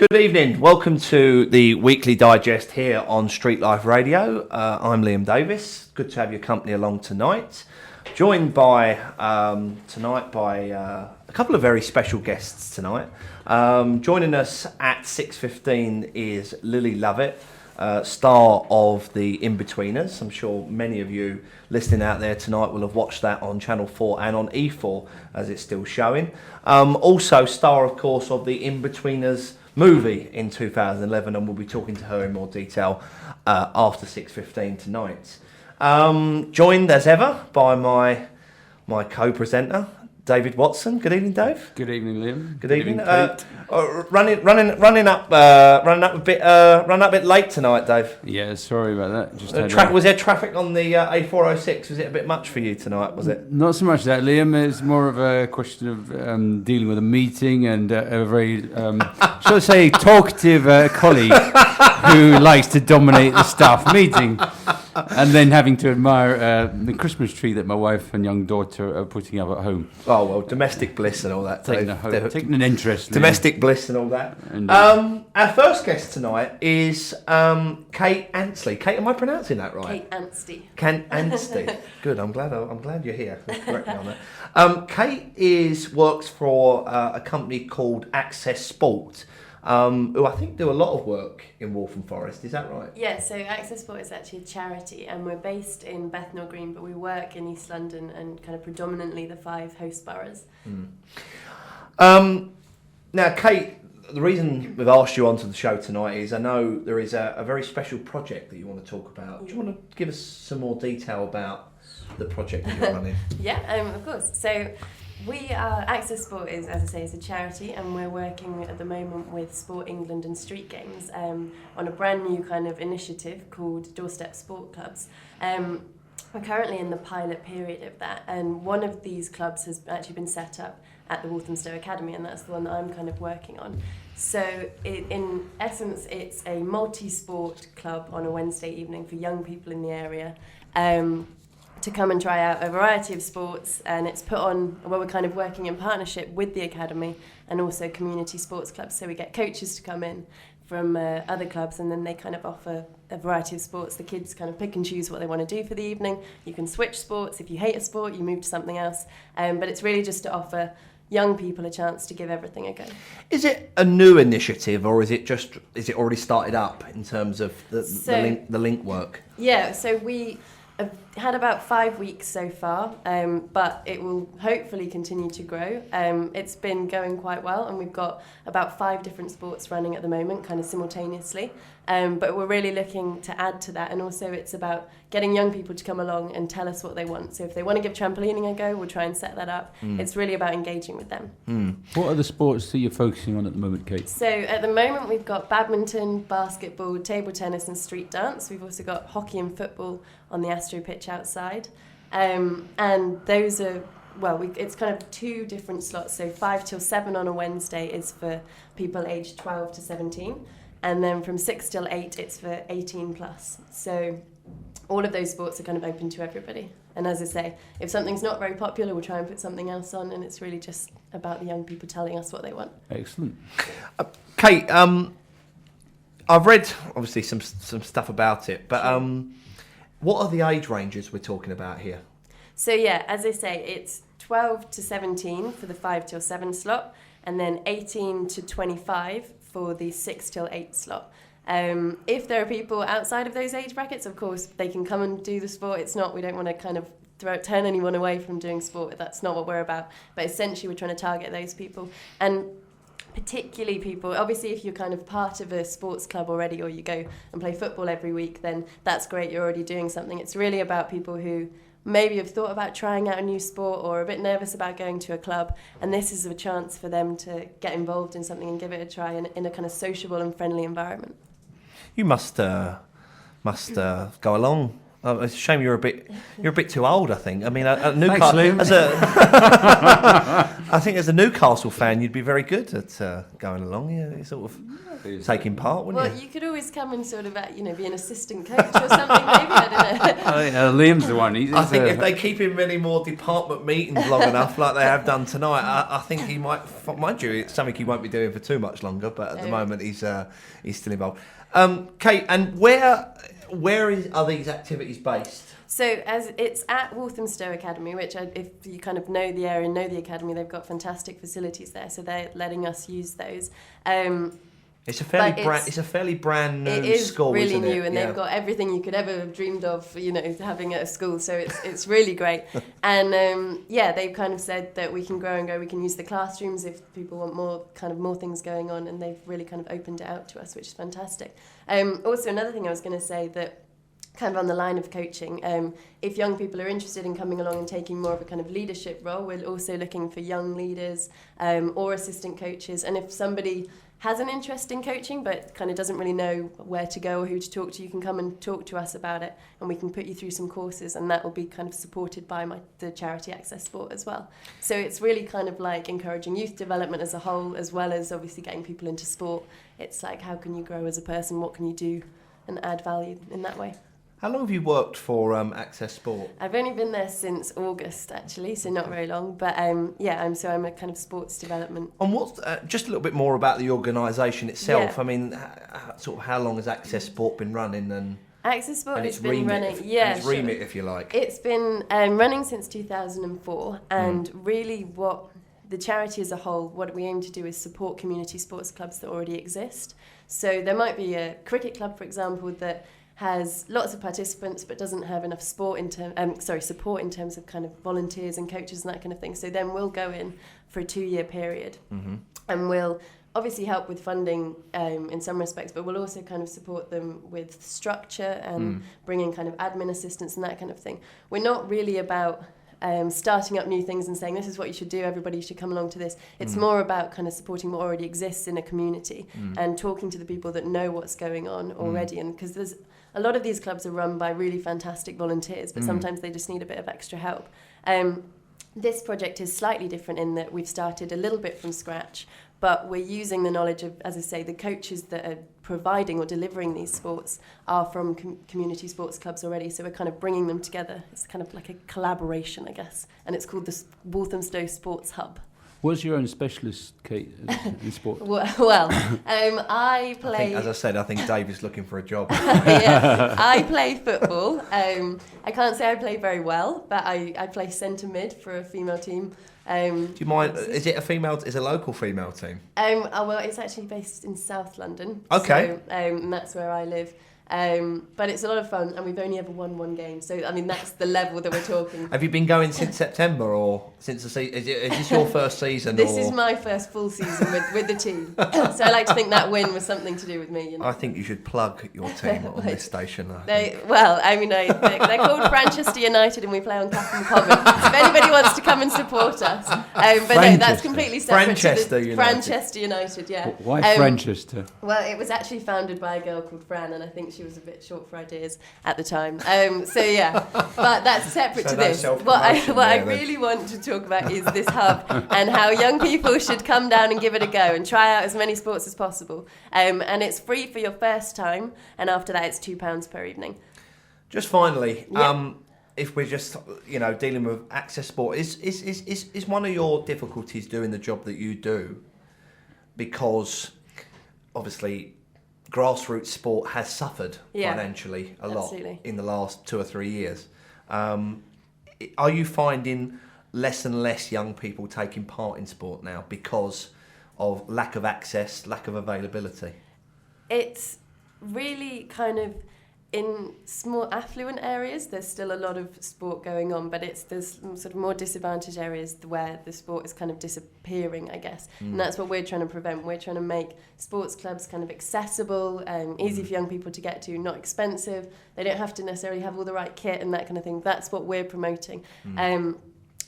Good evening. Welcome to the weekly digest here on Street Life Radio. I'm Liam Davis. Good to have your company along tonight. Joined by a couple of very special guests tonight. Joining us at 6:15 is Lily Lovett, star of The In-Betweeners. I'm sure many of you listening out there tonight will have watched that on Channel 4 and on E4 as it's still showing. Also star, of course, of The In-Betweeners movie in 2011, and we'll be talking to her in more detail after 6:15 tonight. Joined as ever by my co-presenter, David Watson. Good evening, Dave. Good evening, Liam. Good evening. Running up a bit late tonight, Dave. Yeah, sorry about that. Was there traffic on the A406? Was it a bit much for you tonight? Was it? Not so much that, Liam. It's more of a question of dealing with a meeting and a very, shall I say, talkative colleague who likes to dominate the staff meeting, and then having to admire the Christmas tree that my wife and young daughter are putting up at home. Oh well, domestic bliss and all that. Taking an interest. Domestic bliss and all that. Our first guest tonight is Kate Anstey. Kate, am I pronouncing that right? Kate Anstey. Anstey. Good. I'm glad you're here. Correct me on that. Kate works for a company called Access Sport, who I think do a lot of work in Waltham Forest. Is that right? Yeah, so Access Sport is actually a charity, and we're based in Bethnal Green, but we work in East London and kind of predominantly the 5 host boroughs. Now, Kate, the reason we've asked you onto the show tonight is I know there is a very special project that you want to talk about. Do you want to give us some more detail about the project that you're running? Yeah, of course. So Access Sport is, as I say, is a charity, and we're working at the moment with Sport England and Street Games on a brand new kind of initiative called Doorstep Sport Clubs. We're currently in the pilot period of that, and one of these clubs has actually been set up at the Walthamstow Academy, and that's the one that I'm kind of working on. So in essence, it's a multi-sport club on a Wednesday evening for young people in the area to come and try out a variety of sports, and it's put on, well, we're kind of working in partnership with the Academy and also community sports clubs, so we get coaches to come in from other clubs, and then they kind of offer a variety of sports. The kids kind of pick and choose what they want to do for the evening. You can switch sports. If you hate a sport, you move to something else, but it's really just to offer young people a chance to give everything a go. Is it a new initiative, or is it already started up in terms of the link work? Yeah, so we have had about 5 weeks so far, but it will hopefully continue to grow. It's been going quite well, and we've got about 5 different sports running at the moment, kind of simultaneously. But we're really looking to add to that, and also it's about getting young people to come along and tell us what they want. So if they want to give trampolining a go, we'll try and set that up. It's really about engaging with them. What are the sports that you're focusing on at the moment, Kate? So at the moment we've got badminton, basketball, table tennis and street dance. We've also got hockey and football on the Astro pitch outside. And those are, it's kind of 2 different slots. So 5 till 7 on a Wednesday is for people aged 12 to 17. And then from 6 till 8, it's for 18 plus. So all of those sports are kind of open to everybody. And as I say, if something's not very popular, we'll try and put something else on. And it's really just about the young people telling us what they want. Excellent. Kate, I've read, obviously, some stuff about it. But what are the age ranges we're talking about here? So, yeah, as I say, it's 12 to 17 for the 5 till 7 slot. And then 18 to 25 for the 6 till 8 slot. If there are people outside of those age brackets, of course, they can come and do the sport. We don't want to kind of turn anyone away from doing sport. That's not what we're about. But essentially, we're trying to target those people. And particularly people, obviously, if you're kind of part of a sports club already, or you go and play football every week, then that's great. You're already doing something. It's really about people who maybe have thought about trying out a new sport or are a bit nervous about going to a club, and this is a chance for them to get involved in something and give it a try in a kind of sociable and friendly environment. You must go along Oh, it's a shame you're a bit too old. I think. I mean, Thanks, Newcastle. Liam. I think as a Newcastle fan, you'd be very good at going along. You sort of taking part, wouldn't Well, you? you could always come and sort of, be an assistant coach or something, maybe, I don't know. Liam's the one. I think if they keep him any more department meetings long enough, like they have done tonight, I think he might. Mind you, it's something he won't be doing for too much longer. But at the moment, he's still involved. Kate, and where are these activities based? So as it's at Walthamstow Academy, which if you kind of know the area and know the academy, they've got fantastic facilities there, so they're letting us use those. It's a fairly brand new school, really isn't it? new, and they've got everything you could ever have dreamed of, having at a school. So it's really great. And they've kind of said that we can grow and go. We can use the classrooms if people want more things going on, and they've really kind of opened it out to us, which is fantastic. Also, another thing I was going to say that, kind of on the line of coaching, if young people are interested in coming along and taking more of a kind of leadership role, we're also looking for young leaders or assistant coaches. And if somebody has an interest in coaching but kind of doesn't really know where to go or who to talk to, you can come and talk to us about it, and we can put you through some courses, and that will be kind of supported by the charity Access Sport as well. So it's really kind of like encouraging youth development as a whole, as well as obviously getting people into sport. It's like, how can you grow as a person, what can you do and add value in that way. How long have you worked for Access Sport? I've only been there since August, actually, so not very long. But I'm a kind of sports development. And what's just a little bit more about the organisation itself? Yeah. I mean, sort of how long has Access Sport been running? And Access Sport has its been remit, running. and its remit, if you like. It's been running since 2004, and really what the charity as a whole, what we aim to do is support community sports clubs that already exist. So there might be a cricket club, for example, that has lots of participants but doesn't have enough support in terms of kind of volunteers and coaches and that kind of thing. So then we'll go in for a 2-year period, and we'll obviously help with funding in some respects, but we'll also kind of support them with structure and bring in kind of admin assistance and that kind of thing. We're not really about starting up new things and saying this is what you should do, everybody should come along to this. It's more about kind of supporting what already exists in a community and talking to the people that know what's going on already. And because there's a lot of these clubs are run by really fantastic volunteers, but sometimes they just need a bit of extra help. This project is slightly different in that we've started a little bit from scratch, but we're using the knowledge of, as I say, the coaches that are providing or delivering these sports are from community sports clubs already, so we're kind of bringing them together. It's kind of like a collaboration, I guess, and it's called the Walthamstow Sports Hub. What's your own specialist, Kate, in sport? I play... As I said, I think Dave is looking for a job. Yeah, I play football. I can't say I play very well, but I play centre mid for a female team. Do you mind? Is it a local female team? Well, it's actually based in South London. Okay. So, and that's where I live. But it's a lot of fun, and we've only ever won one game. So, I mean, that's the level that we're talking. Have you been going since September, or since the season? Is this your first season? This is my first full season with the team. So I like to think that win was something to do with me. I think you should plug your team on this station. They're called Manchester United, and we play on Clapham Common. So if anybody wants to come and support us, but no, that's completely separate. Manchester United, yeah. Why Manchester? Well, it was actually founded by a girl called Fran, and I think she was a bit short for ideas at the time. But that's separate to this. What I really want to talk about is this hub and how young people should come down and give it a go and try out as many sports as possible. And it's free for your first time, and after that it's £2 per evening. Just finally, if we're just dealing with Access Sport, is one of your difficulties doing the job that you do, because obviously grassroots sport has suffered financially a lot in the last 2 or 3 years. Are you finding less and less young people taking part in sport now because of lack of access, lack of availability? It's really kind of, in small affluent areas, there's still a lot of sport going on, but there's sort of more disadvantaged areas where the sport is kind of disappearing, I guess. And that's what we're trying to prevent. We're trying to make sports clubs kind of accessible, easy for young people to get to, not expensive. They don't have to necessarily have all the right kit and that kind of thing. That's what we're promoting.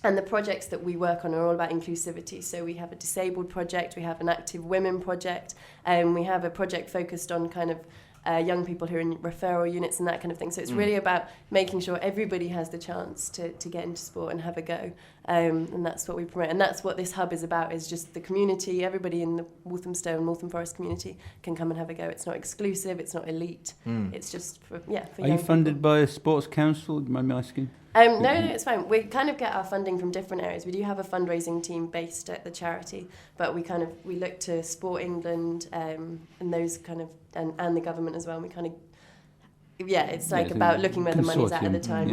And the projects that we work on are all about inclusivity. So we have a disabled project, we have an active women project, we have a project focused on kind of young people who are in referral units and that kind of thing. So it's really about making sure everybody has the chance to get into sport and have a go. And that's what we promote. And that's what this hub is about, is just the community. Everybody in the Walthamstow and Waltham Forest community can come and have a go. It's not exclusive, it's not elite. It's just for Are you funded by a sports council? Do you mind me asking? No, it's fine. We kind of get our funding from different areas. We do have a fundraising team based at the charity, but we look to Sport England and those kind of, and the government as well. And we kind of, it's like about looking where the money's at the time.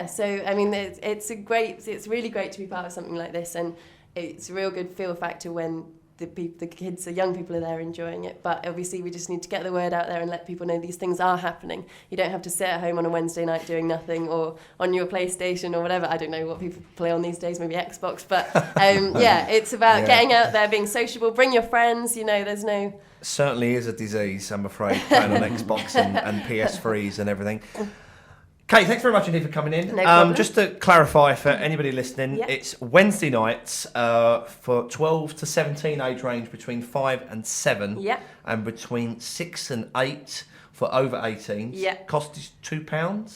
So I mean, it's really great to be part of something like this, and it's a real good feel factor when the kids, the young people are there enjoying it. But obviously we just need to get the word out there and let people know these things are happening. You don't have to sit at home on a Wednesday night doing nothing, or on your PlayStation or whatever. I don't know what people play on these days, maybe Xbox. But it's about getting out there, being sociable, bring your friends, there's no... Certainly is a disease, I'm afraid, playing on Xbox and PS3s and everything. Kate, thanks very much indeed for coming in. No problem. Just to clarify for anybody listening, it's Wednesday nights for 12 to 17, age range between 5 and 7, and between 6 and 8 for over 18s. Yeah. Cost is £2.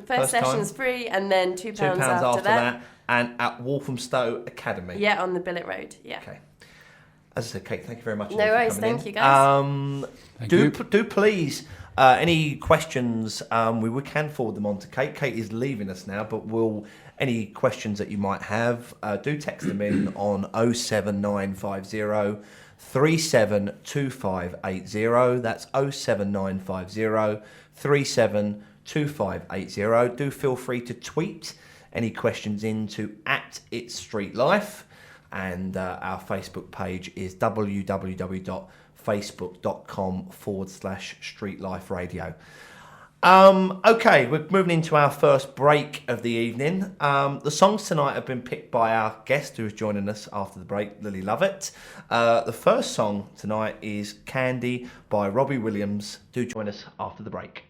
First session's free, and then £2 after that. And at Walthamstow Academy. Yeah, on the Billet Road. Yeah. Okay. As I said, Kate, thank you very much. No worries, thank you guys. Do please. Any questions, we can forward them on to Kate. Kate is leaving us now, but any questions that you might have, do text them in on 07950 372580. That's 07950 372580. Do feel free to tweet any questions into @itsstreetlife, and our Facebook page is www.facebook.com/streetliferadio. Okay, we're moving into our first break of the evening. The songs tonight have been picked by our guest who is joining us after the break, Lily Lovett. The first song tonight is Candy by Robbie Williams. Do join us after the break.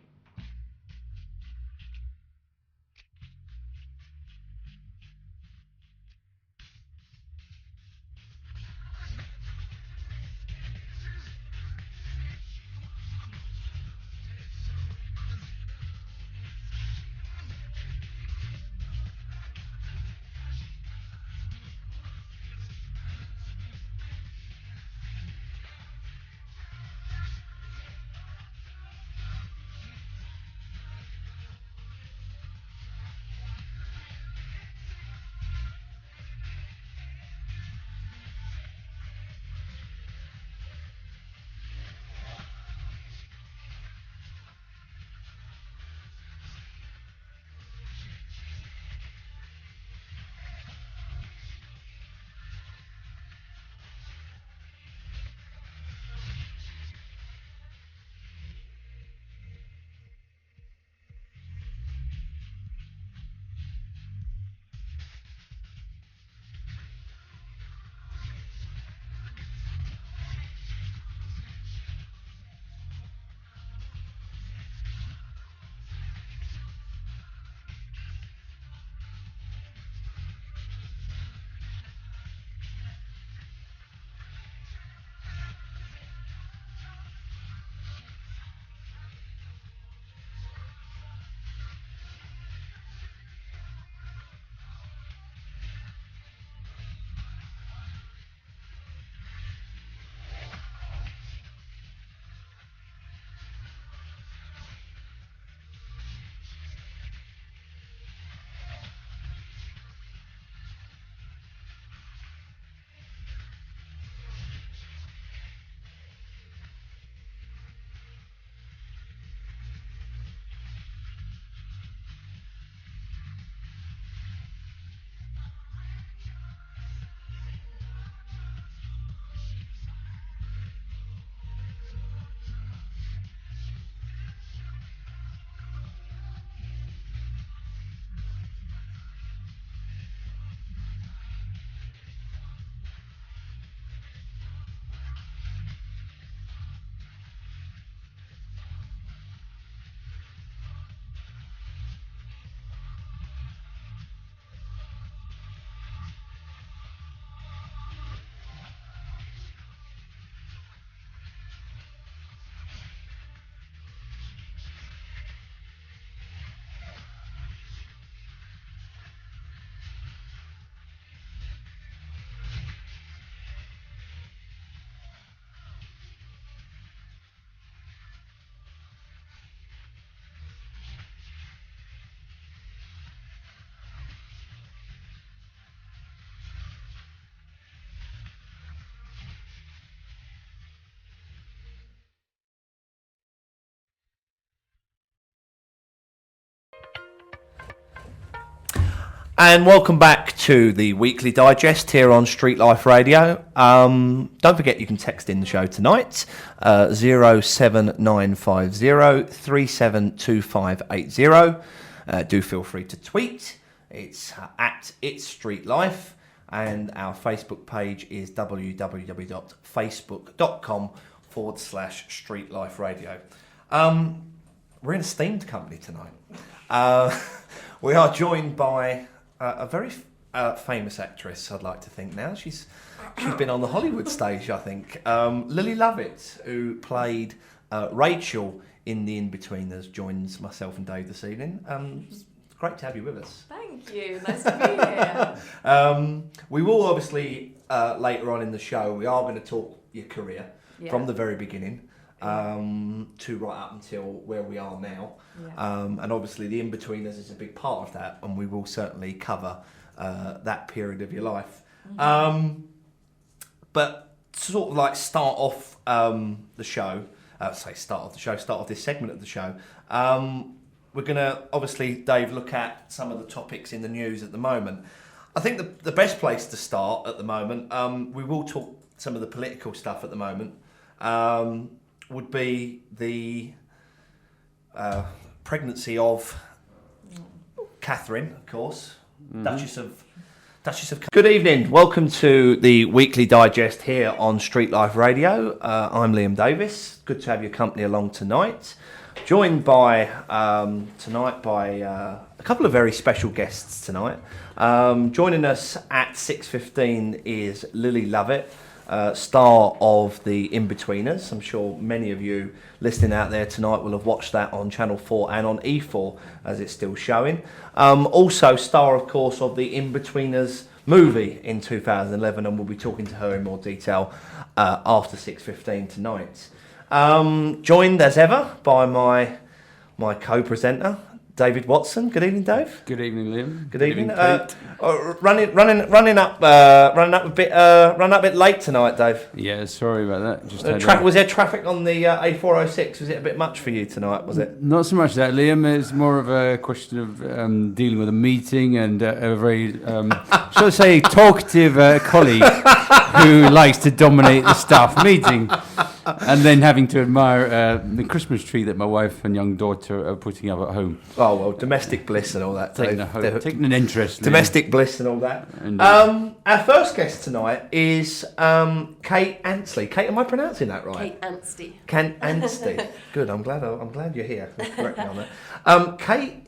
And welcome back to the weekly digest here on Street Life Radio. Don't forget you can text in the show tonight, 07950 372580. Do feel free to tweet. It's at It's Street Life, and our Facebook page is www.facebook.com/Street Life Radio. We're in a steamed company tonight. We are joined by a very famous actress, I'd like to think now. She's been on the Hollywood stage, I think. Lily Lovett, who played Rachel in The In-Betweeners, joins myself and Dave this evening. It's great to have you with us. Thank you. Nice to be here. We will obviously, later on in the show, we are going to talk your career from the very beginning. To right up until where we are now. And obviously the In-Betweeners is a big part of that, and we will certainly cover that period of your life. But to sort of like start off the show, start off this segment of the show, we're going to obviously, Dave, look at some of the topics in the news at the moment. I think the best place to start at the moment, we will talk some of the political stuff at the moment, would be the pregnancy of Catherine, of course, Duchess of. Good evening. Welcome to the weekly digest here on Street Life Radio. I'm Liam Davis. Good to have your company along tonight. Joined by a couple of very special guests tonight. Joining us at 6:15 is Lily Lovett, star of the In-Betweeners. I'm sure many of you listening out there tonight will have watched that on Channel 4 and on E4 as it's still showing. Also star, of course, of the In-Betweeners movie in 2011, and we'll be talking to her in more detail after 6:15 tonight. Joined as ever by my co-presenter, David Watson. Good evening, Dave. Good evening, Liam. Good evening. Kate. Running up a bit late tonight, Dave. Yeah, sorry about that. Was there traffic on the A406? Was it a bit much for you tonight? Was it? Not so much that, Liam. It's more of a question of dealing with a meeting and a very, shall I say, talkative colleague who likes to dominate the staff meeting, and then having to admire the Christmas tree that my wife and young daughter are putting up at home. Oh well, domestic bliss and all that. Taking an interest. Domestic bliss and all that. Our first guest tonight is Kate Anstey. Kate, am I pronouncing that right? Kate Anstey. Kate Anstey. Good. I'm glad you're here. Correct me on that. Kate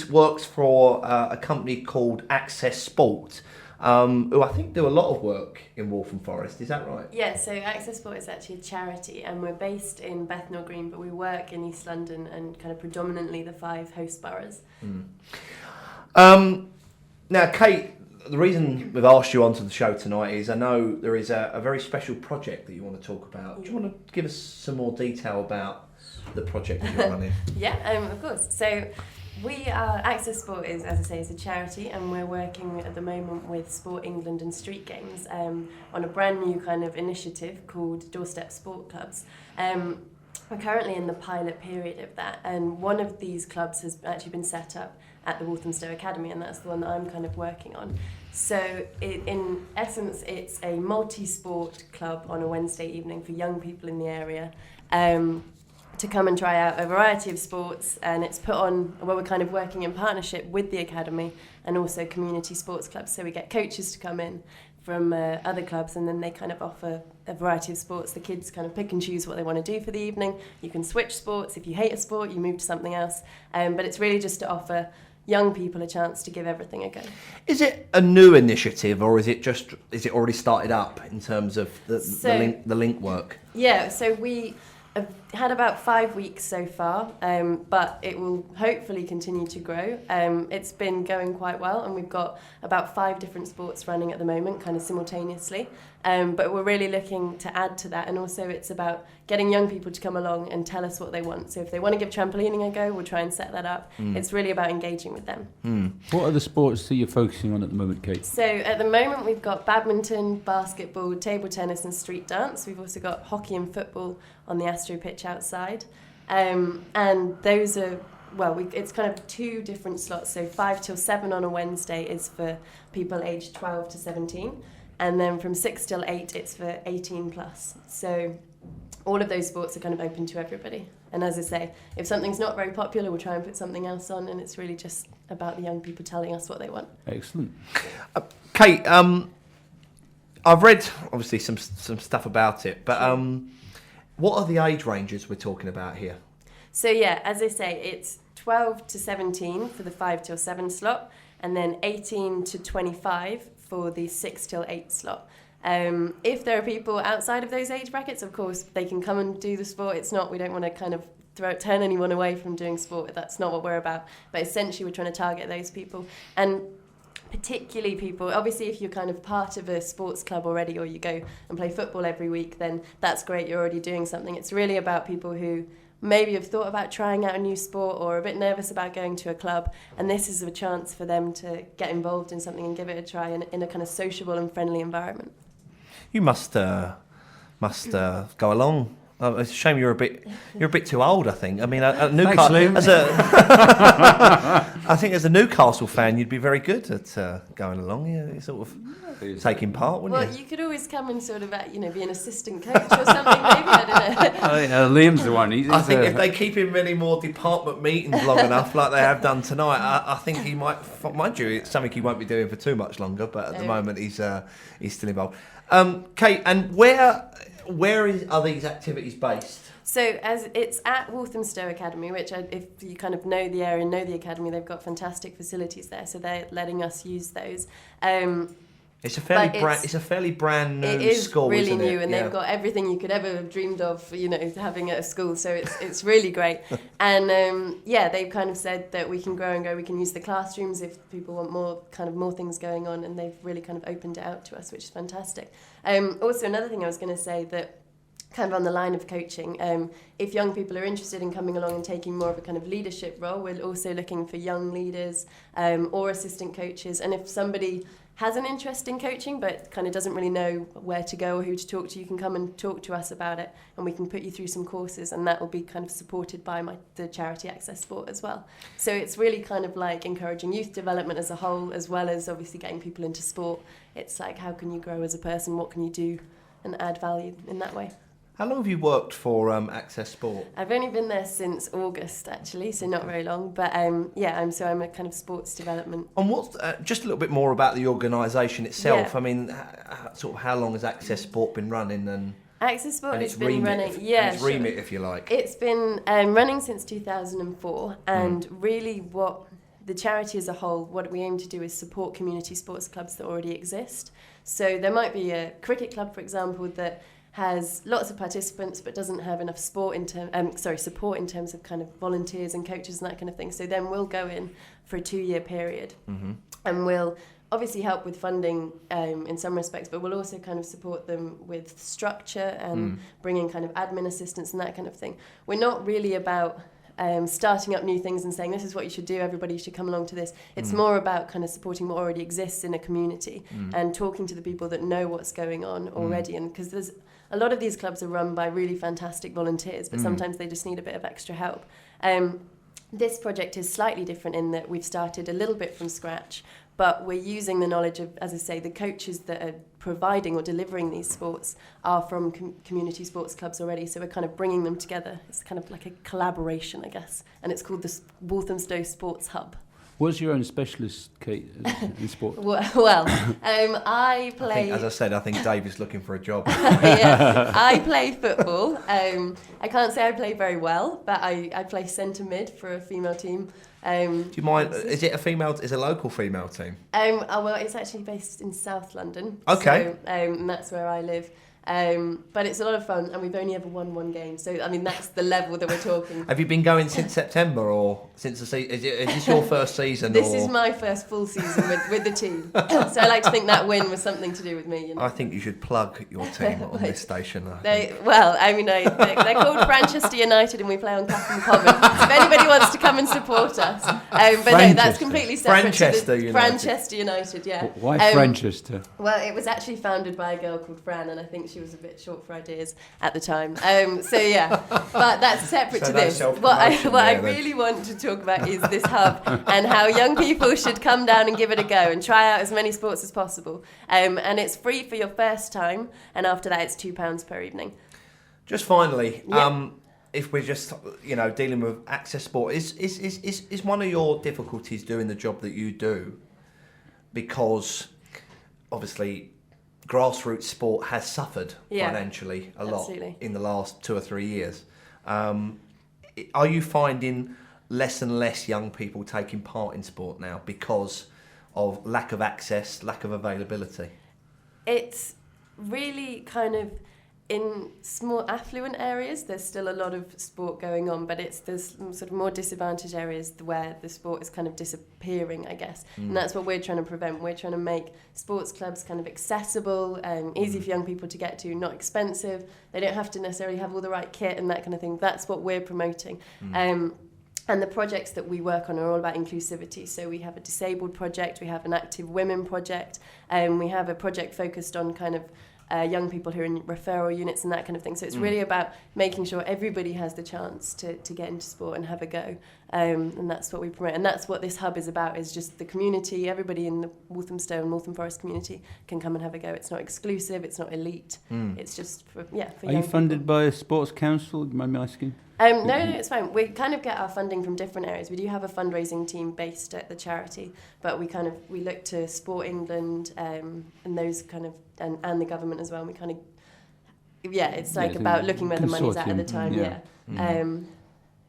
works for a company called Access Sport, who I think do a lot of work in Waltham Forest. Is that right? Yeah, so Access Sport is actually a charity, and we're based in Bethnal Green, but we work in East London and kind of predominantly the 5 host boroughs. Now, Kate, the reason we've asked you onto the show tonight is I know there is a very special project that you want to talk about. Do you want to give us some more detail about the project that you're running? Yeah, of course. So Access Sport is, as I say, is a charity, and we're working at the moment with Sport England and Street Games on a brand new kind of initiative called Doorstep Sport Clubs. We're currently in the pilot period of that, and one of these clubs has actually been set up at the Walthamstow Academy, and that's the one that I'm kind of working on. So in essence, it's a multi-sport club on a Wednesday evening for young people in the area to come and try out a variety of sports, and it's put on, well, we're kind of working in partnership with the Academy and also community sports clubs, so we get coaches to come in from other clubs, and then they kind of offer a variety of sports. The kids kind of pick and choose what they want to do for the evening. You can switch sports. If you hate a sport, you move to something else, but it's really just to offer young people a chance to give everything a go. Is it a new initiative, or is it already started up in terms of the link work? Yeah, so we have had about 5 weeks so far, but it will hopefully continue to grow. It's been going quite well, and we've got about 5 different sports running at the moment, kind of simultaneously. But we're really looking to add to that, and also it's about getting young people to come along and tell us what they want. So if they want to give trampolining a go, we'll try and set that up. It's really about engaging with them. What are the sports that you're focusing on at the moment, Kate? So at the moment we've got badminton, basketball, table tennis and street dance. We've also got hockey and football on the Astro pitch outside. And those are it's kind of 2 different slots. So 5 till 7 on a Wednesday is for people aged 12 to 17. And then from 6 till 8, it's for 18 plus. So all of those sports are kind of open to everybody. And as I say, if something's not very popular, we'll try and put something else on. And it's really just about the young people telling us what they want. Excellent. Kate, I've read obviously some stuff about it, but what are the age ranges we're talking about here? So yeah, as I say, it's 12 to 17 for the 5 till 7 slot, and then 18 to 25 for the 6 till 8 slot. If there are people outside of those age brackets, of course, they can come and do the sport. We don't want to kind of turn anyone away from doing sport. That's not what we're about. But essentially, we're trying to target those people. And particularly people, obviously, if you're kind of part of a sports club already, or you go and play football every week, then that's great. You're already doing something. It's really about people who maybe have thought about trying out a new sport or are a bit nervous about going to a club, and this is a chance for them to get involved in something and give it a try in a kind of sociable and friendly environment. You must go along. It's a shame you're a bit too old. I think. I mean, I think as a Newcastle fan, you'd be very good at going along. Yeah, sort of taking part, wouldn't you? Well, you could always come and sort of, be an assistant coach or something. Maybe I don't know. Liam's the one. I think if they keep him any more department meetings long enough, like they have done tonight, I think he might. Mind you, it's something he won't be doing for too much longer. But at the moment, he's still involved. Kate, and where are these activities based? So as it's at Walthamstow Academy, which if you kind of know the area and know the academy, they've got fantastic facilities there, so they're letting us use those. It's a fairly brand new school, really isn't it? new, and they've got everything you could ever have dreamed of, having at a school. So it's really great. And they've kind of said that we can grow and go. We can use the classrooms if people want more things going on, and they've really kind of opened it out to us, which is fantastic. Also, another thing I was going to say that, kind of on the line of coaching, if young people are interested in coming along and taking more of a kind of leadership role, we're also looking for young leaders or assistant coaches. And if somebody has an interest in coaching but kind of doesn't really know where to go or who to talk to, you can come and talk to us about it, and we can put you through some courses, and that will be kind of supported by the charity Access Sport as well. So it's really kind of like encouraging youth development as a whole, as well as obviously getting people into sport. It's like, how can you grow as a person? What can you do and add value in that way? How long have you worked for Access Sport? I've only been there since August, actually, so not very long. But I'm a kind of sports development. And what's just a little bit more about the organisation itself? Yeah. I mean, sort of how long has Access Sport been running? And Access Sport has been remit, running, its remit, if you like. It's been running since 2004, and really what the charity as a whole, what we aim to do is support community sports clubs that already exist. So there might be a cricket club, for example, that has lots of participants but doesn't have enough support in terms of kind of volunteers and coaches and that kind of thing. So then we'll go in for a 2-year period, and we'll obviously help with funding in some respects, but we'll also kind of support them with structure and bring in kind of admin assistance and that kind of thing. We're not really about starting up new things and saying this is what you should do, everybody should come along to this. It's more about kind of supporting what already exists in a community and talking to the people that know what's going on already. And because there's a lot of these clubs are run by really fantastic volunteers, but sometimes they just need a bit of extra help. This project is slightly different in that we've started a little bit from scratch, but we're using the knowledge of, as I say, the coaches that are providing or delivering these sports are from community sports clubs already, so we're kind of bringing them together. It's kind of like a collaboration, I guess, and it's called the Walthamstow Sports Hub. What's your own specialist, Kate, in sport? I play... As I said, I think Dave is looking for a job. Yeah, I play football. I can't say I play very well, but I play centre mid for a female team. Do you mind, is it a local female team? It's actually based in South London. Okay. So, and that's where I live. But it's a lot of fun, and we've only ever won one game. So, I mean, that's the level that we're talking. Have you been going since September, or since the season? Is this your first season? This is my first full season with the team. So I like to think that win was something to do with me. I think you should plug your team on this station. They're called Manchester United, and we play on Clapham Common. So if anybody wants to come and support us. But no, that's completely separate. Manchester United, yeah. Why Manchester? Well, it was actually founded by a girl called Fran, and I think she was a bit short for ideas at the time. So yeah, but that's separate So to no this. self-promotion What I there, then. really want to talk about is this hub and how young people should come down and give it a go and try out as many sports as possible. And it's free for your first time, and after that, it's £2 per evening. Just finally, Yeah. if we're just dealing with access sport, is one of your difficulties doing the job that you do, because obviously grassroots sport has suffered Yeah, financially a lot absolutely. in the last 2 or 3 years. Are you finding less and less young people taking part in sport now because of lack of access, lack of availability? It's really kind of in small affluent areas, there's still a lot of sport going on, but there's sort of more disadvantaged areas where the sport is kind of disappearing, I guess. And that's what we're trying to prevent. We're trying to make sports clubs kind of accessible and easy for young people to get to, not expensive. They don't have to necessarily have all the right kit and that kind of thing. That's what we're promoting. And the projects that we work on are all about inclusivity. So we have a disabled project, we have an active women project, and we have a project focused on kind of young people who are in referral units and that kind of thing. So it's really about making sure everybody has the chance to get into sport and have a go. And that's what we promote. And that's what this hub is about, is just the community. Everybody in the Walthamstow and Waltham Forest community can come and have a go. It's not exclusive, it's not elite. It's just for Are young you funded people. by a sports council? Do you mind me asking? No, it's fine. We kind of get our funding from different areas. We do have a fundraising team based at the charity, but we look to Sport England and those kind of, and the government as well. And we kind of, it's like it's about a looking where the money's at the consortium,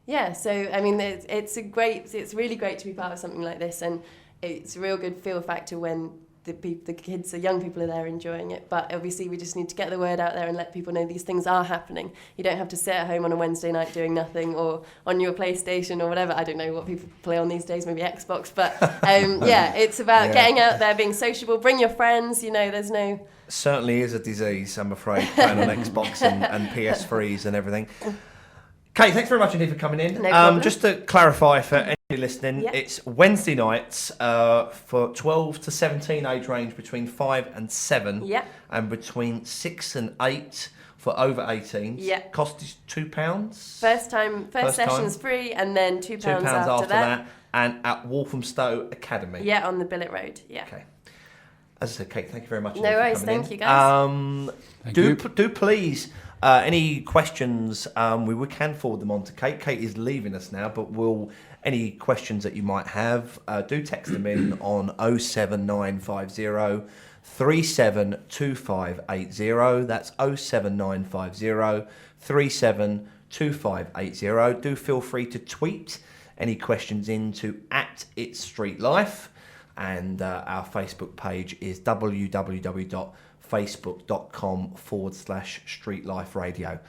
time. So I mean, it's really great to be part of something like this, and it's a real good feel factor when the kids, the young people are there enjoying it. But obviously we just need to get the word out there and let people know these things are happening. You don't have to sit at home on a Wednesday night doing nothing, or on your PlayStation or whatever. I don't know what people play on these days, maybe Xbox. But it's about getting out there, being sociable, bring your friends. There's no... Certainly is a disease, I'm afraid, playing on Xbox and PS3s and everything. Kate, thanks very much indeed for coming in. No problem. Just to clarify for anybody listening, Yeah. it's Wednesday nights for 12 to 17 age range between 5 and 7, Yeah. and between 6 and 8 for over 18s. Yeah. Cost is £2. First session's time. free, and then £2 £2 after that. And at Walthamstow Academy. Yeah, on the Billet Road. Yeah. Okay. As I said, Kate, thank you very much. No indeed for worries, coming thank in. you, guys. Thank do you. do please, any questions, we can forward them on to Kate. Kate is leaving us now, but any questions that you might have, do text them in on 07950 372580. That's 07950 372580. Do feel free to tweet any questions into @itsstreetlife. And our Facebook page is www.facebook.com/streetliferadio.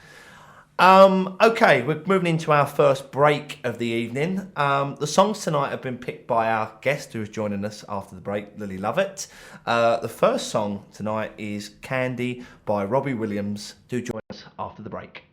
Okay, we're moving into our first break of the evening. The songs tonight have been picked by our guest who is joining us after the break, Lily Lovett. The first song tonight is Candy by Robbie Williams. Do join us after the break.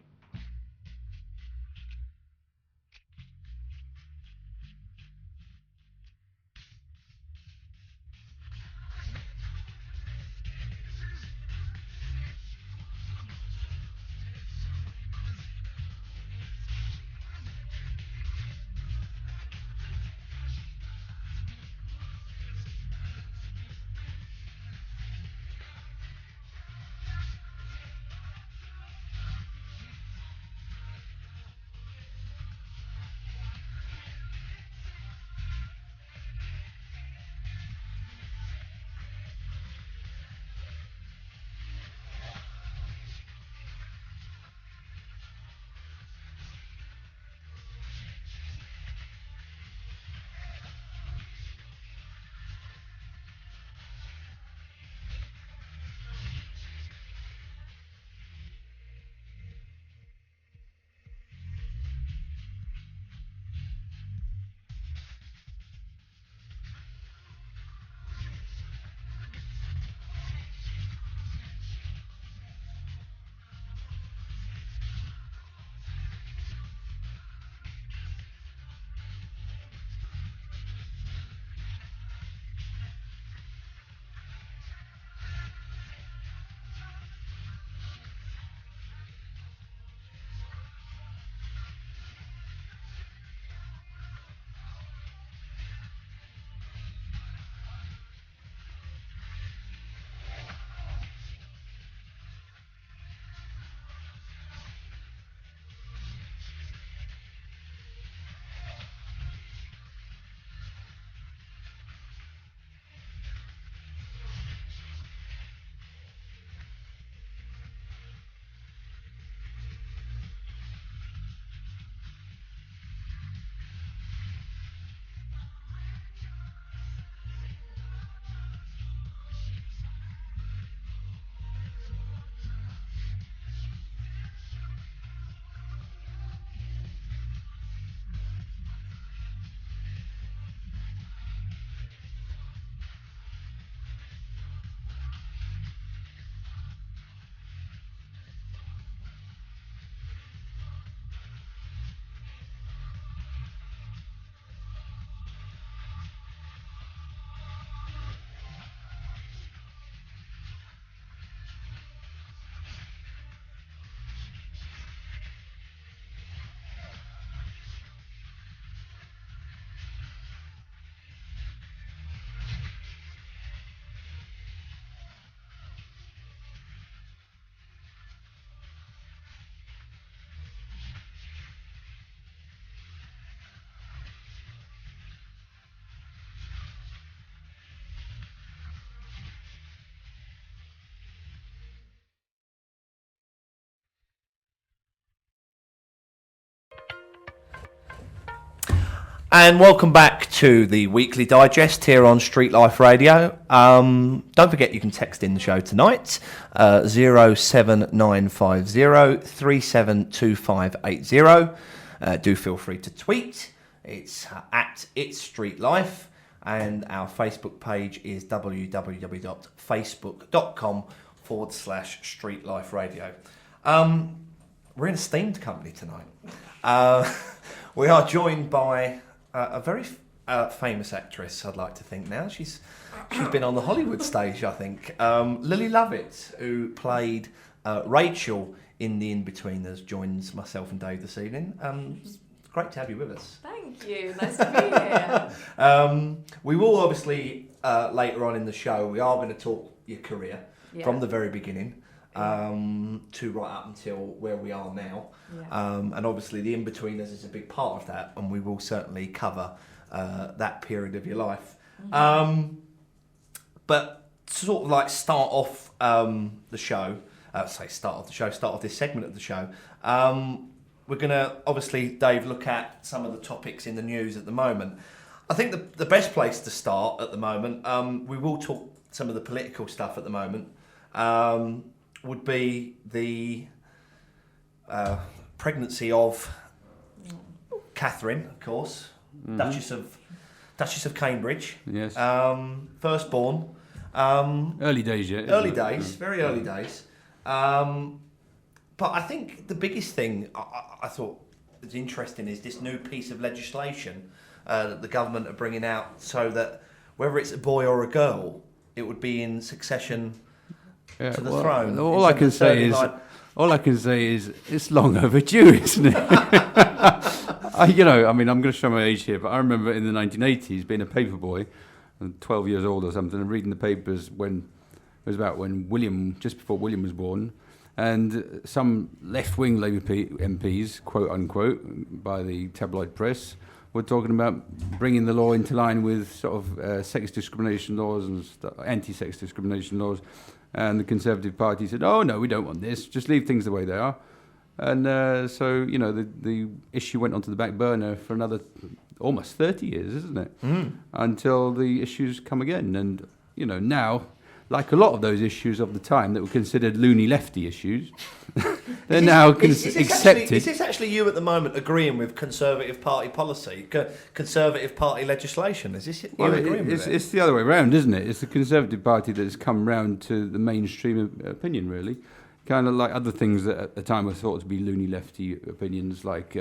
And welcome back to the weekly digest here on Street Life Radio. Don't forget you can text in the show tonight, 07950 372580. Do feel free to tweet. It's at It's Street Life, and our Facebook page is www.facebook.com/Street Life Radio. We're in a steamed company tonight. We are joined by a very famous actress, I'd like to think now. She's been on the Hollywood stage, I think. Lily Lovett, who played Rachel in The In-Betweeners, joins myself and Dave this evening. It's great to have you with us. Thank you. Nice to be here. We will obviously, later on in the show, we are going to talk your career from the very beginning. To right up until where we are now. And obviously the In-Betweeners is a big part of that, and we will certainly cover that period of your life. But to sort of like start off the show, start off this segment of the show, we're going to obviously, Dave, look at some of the topics in the news at the moment. I think the best place to start at the moment, we will talk some of the political stuff at the moment, would be the pregnancy of Catherine, of course, Duchess of Cambridge. Yes. Firstborn. Early days, yeah. Very early days. But I think the biggest thing I thought was interesting is this new piece of legislation that the government are bringing out, so that whether it's a boy or a girl, it would be in succession to the throne. All I can say is it's long overdue, isn't it? I'm going to show my age here, but I remember in the 1980s being a paper boy, 12 years old or something, and reading the papers when just before William was born, and some left-wing Labour MPs, quote unquote, by the tabloid press, were talking about bringing the law into line with sort of sex discrimination laws and anti-sex discrimination laws. And the Conservative Party said, "Oh no, we don't want this. Just leave things the way they are." And so the issue went onto the back burner for another almost 30 years, isn't it? Until the issues come again. And now, like a lot of those issues of the time that were considered loony lefty issues, they're now accepted. Is this actually you at the moment agreeing with Conservative Party policy, Conservative Party legislation? Is this you agreeing with it? It's the other way around, isn't it? It's the Conservative Party that has come round to the mainstream opinion, really. Kind of like other things that at the time were thought to be loony lefty opinions, like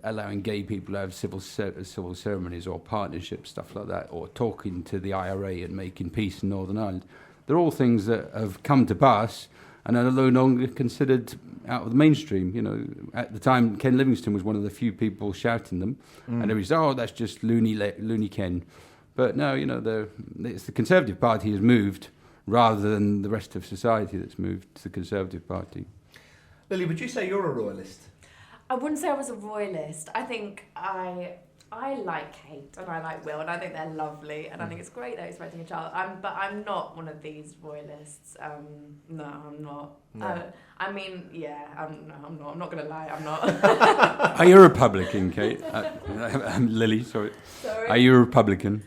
allowing gay people to have civil ceremonies or partnerships, stuff like that, or talking to the IRA and making peace in Northern Ireland. They're all things that have come to pass and are no longer considered out of the mainstream. At the time, Ken Livingstone was one of the few people shouting them, and everybody said, "Oh, that's just loony Ken." But no, it's the Conservative Party has moved rather than the rest of society that's moved to the Conservative Party. Lily, would you say you're a royalist? I wouldn't say I was a royalist. I think I like Kate and I like Will, and I think they're lovely, and I think it's great they're expecting a child. But I'm not one of these royalists. No, I'm not. No. I'm not. I'm not going to lie. I'm not. Are you a Republican, Kate? Lily, sorry. Are you a Republican?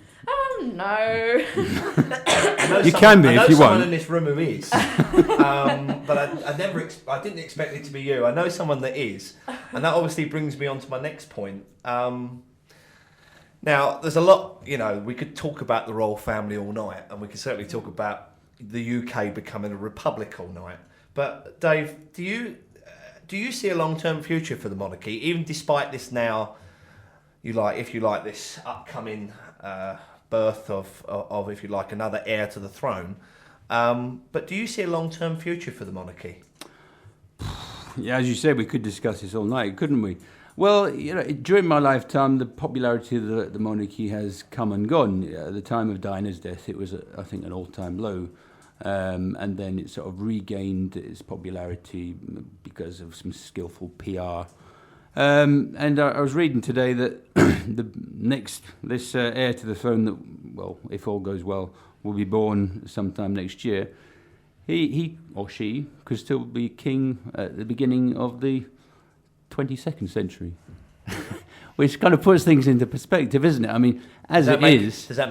No. You can be if you want. I know someone in this room who is, but I didn't expect it to be you. I know someone that is, and that obviously brings me on to my next point. Now, there's a lot, we could talk about the royal family all night, and we could certainly talk about the UK becoming a republic all night. But Dave, do you see a long-term future for the monarchy, even despite this now? If you like this upcoming birth of, if you like, another heir to the throne. But do you see a long-term future for the monarchy? Yeah, as you said, we could discuss this all night, couldn't we? Well, during my lifetime, the popularity of the monarchy has come and gone. At the time of Diana's death, it was, I think, an all-time low. And then it sort of regained its popularity because of some skillful PR. And I was reading today that this heir to the throne that, well, if all goes well, will be born sometime next year. He or she could still be king at the beginning of the 22nd century, which kind of puts things into perspective, isn't it? I mean, does that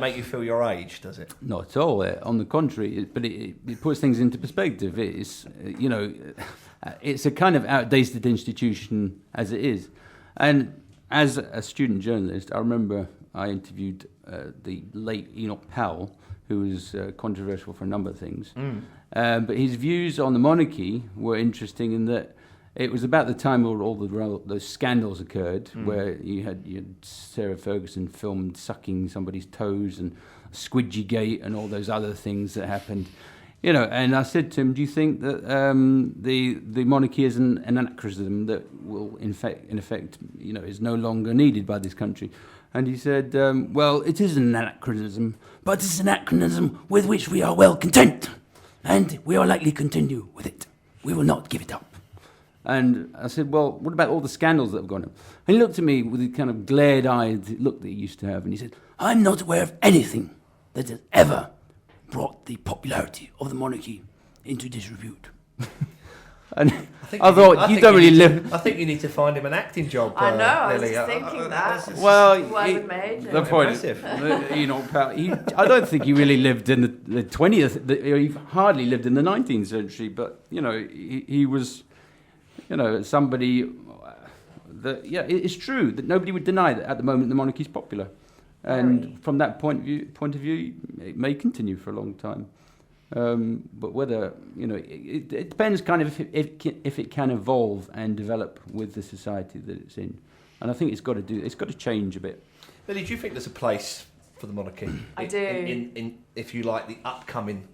make you feel your age? Does it? Not at all. On the contrary, but it puts things into perspective. It's it's a kind of outdated institution as it is, and as a student journalist, I remember I interviewed the late Enoch Powell, who was controversial for a number of things. But his views on the monarchy were interesting in that it was about the time where all those scandals occurred, where you had Sarah Ferguson filmed sucking somebody's toes and Squidgy Gate and all those other things that happened. And I said to him, do you think that the monarchy is an anachronism that will, in effect, is no longer needed by this country? And he said, well, it is an anachronism, but it's an anachronism with which we are well content, and we are likely to continue with it. We will not give it up. And I said, well, what about all the scandals that have gone on? And he looked at me with the kind of glared-eyed look that he used to have, and he said, I'm not aware of anything that has ever brought the popularity of the monarchy into disrepute. And I thought, you don't really live... I think you need to find him an acting job. I know, I was Lily. just thinking that. Well, the point, I don't think he really lived in the 20th, he hardly lived in the 19th century, but, he was, somebody that, it's true that nobody would deny that at the moment the monarchy is popular. And from that point of view, it may continue for a long time. But whether it depends kind of if it can evolve and develop with the society that it's in, and I think it's got to change a bit. Lily, do you think there's a place for the monarchy? I do. In if you like, the upcoming,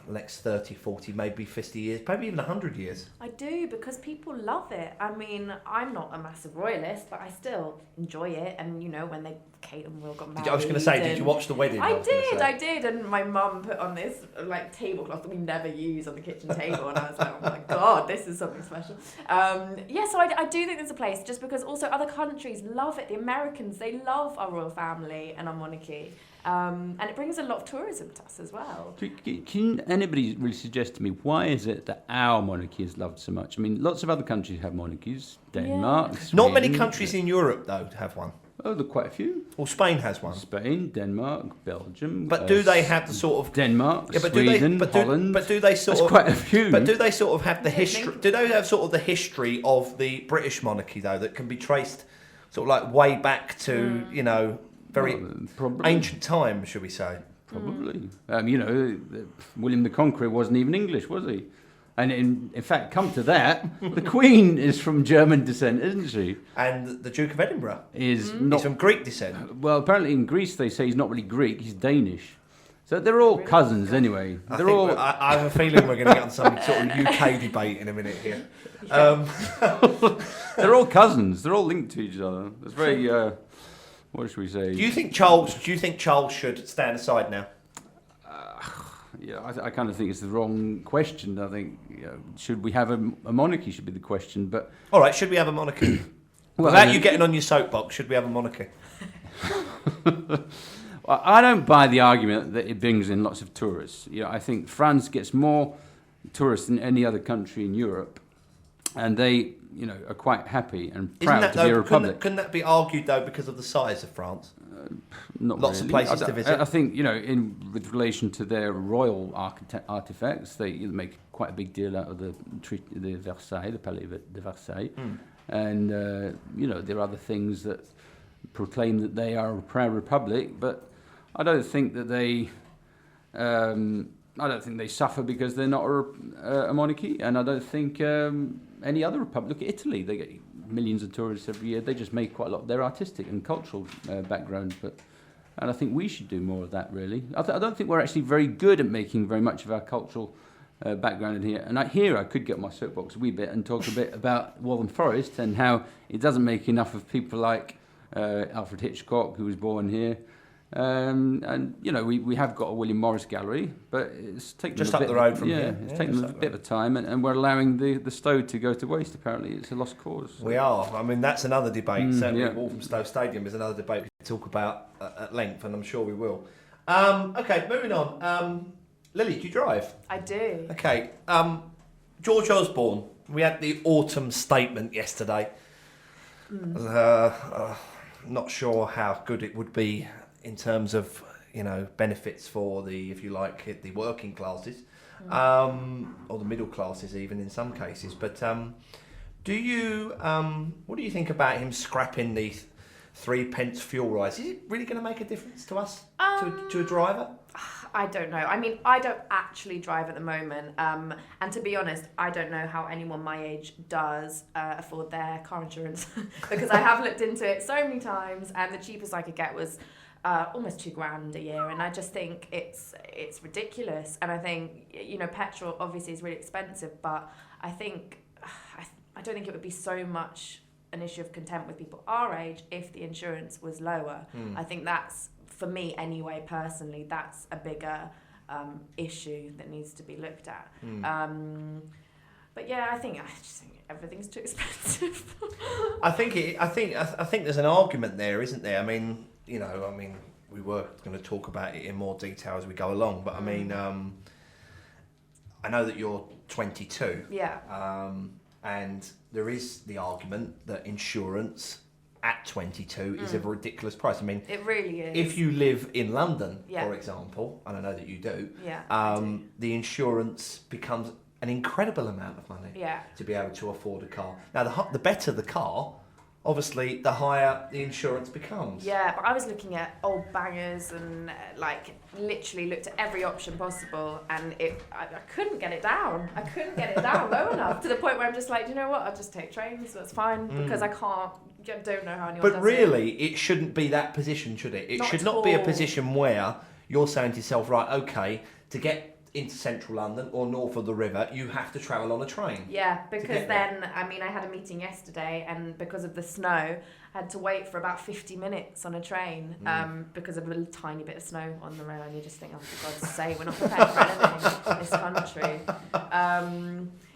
next 30, 40, maybe 50 years, maybe even 100 years. I do, because people love it. I mean, I'm not a massive royalist, but I still enjoy it. And, when Kate and Will got married. I was going to say, did you watch the wedding? I did. And my mum put on this, tablecloth that we never use on the kitchen table. And I was like, oh my God, this is something special. So I do think there's a place, just because also other countries love it. The Americans, they love our royal family and our monarchy. And it brings a lot of tourism to us as well. Can anybody really suggest to me, why is it that our monarchy is loved so much? I mean, lots of other countries have monarchies. Denmark, Sweden. Not many countries in Europe, though, have one. Oh, there are quite a few. Well, Spain has one. Spain, Denmark, Belgium. But do they have the sort of... Denmark, Sweden, Holland. But do they sort of... That's quite a few. But do they sort of have the history... Do they have sort of the history of the British monarchy, though, that can be traced sort of like way back to, very ancient time, should we say? Probably. William the Conqueror wasn't even English, was he? And in fact, come to that, the Queen is from German descent, isn't she? And the Duke of Edinburgh is he's from Greek descent. Well, apparently in Greece they say he's not really Greek, he's Danish. So they're all cousins anyway. I have a feeling we're going to get on some sort of UK debate in a minute here. They're all cousins. They're all linked to each other. It's very... what should we say? Do you think Charles should stand aside now? I kind of think it's the wrong question. I think should we have a monarchy should be the question. But all right, should we have a monarchy? Without you getting on your soapbox, should we have a monarchy? Well, I don't buy the argument that it brings in lots of tourists. I think France gets more tourists than any other country in Europe, and they are quite happy and proud to be a republic. Couldn't that be argued though because of the size of France? Not lots really. of places to visit. I think with relation to their royal artifacts, they make quite a big deal out of the Versailles, the Palais de Versailles, and there are other things that proclaim that they are a proud republic. But I don't think that they. I don't think they suffer because they're not a monarchy, and I don't think any other republic. Look at Italy; they get millions of tourists every year. They just make quite a lot of their artistic and cultural background, and I think we should do more of that. Really, I don't think we're actually very good at making very much of our cultural background in here. And I could get my soapbox a wee bit and talk a bit about Waltham Forest and how it doesn't make enough of people like Alfred Hitchcock, who was born here. And we have got a William Morris gallery, but it's taken just up the road from here. It's taken a bit of time, and we're allowing the Stowe to go to waste. Apparently, it's a lost cause. So. We are. I mean, that's another debate. Certainly, Walthamstow Stadium is another debate we can talk about at length, and I'm sure we will. Okay, moving on. Lily, do you drive? I do. Okay. George Osborne. We had the autumn statement yesterday. Not sure how good it would be in terms of benefits for the, if you like, the working classes, or the middle classes even in some cases. But what do you think about him scrapping the 3p fuel rise? Is it really going to make a difference to us, to a driver? I don't know. I mean, I don't actually drive at the moment. And to be honest, I don't know how anyone my age does afford their car insurance because I have looked into it so many times, and the cheapest I could get was almost $2,000 a year. And I just think it's ridiculous. And I think, petrol obviously is really expensive, but I think, I don't think it would be so much an issue of content with people our age if the insurance was lower. I think that's, for me anyway, personally, that's a bigger issue that needs to be looked at. But yeah, I just think everything's too expensive. I think there's an argument there, isn't there? I mean, we were going to talk about it in more detail as we go along, but I mean, I know that you're 22. Yeah. And there is the argument that insurance at 22 is a ridiculous price. I mean, it really is. If you live in London, for example, and I know that you do, the insurance becomes an incredible amount of money to be able to afford a car. Now, the better the car, obviously, the higher the insurance becomes. Yeah, but I was looking at old bangers and literally looked at every option possible, and I couldn't get it down. I couldn't get it down low enough to the point where I'm just like, you know what? I'll just take trains. That's fine because I don't know how anyone does it. But really, it shouldn't be that position, should it? It should not be a position where you're saying to yourself, right, okay, to get into central London or north of the river, you have to travel on a train. Yeah, because then, I had a meeting yesterday, and because of the snow, I had to wait for about 50 minutes on a train because of a little tiny bit of snow on the road, and you just think, oh, for God's sake, we're not prepared for anything in this country.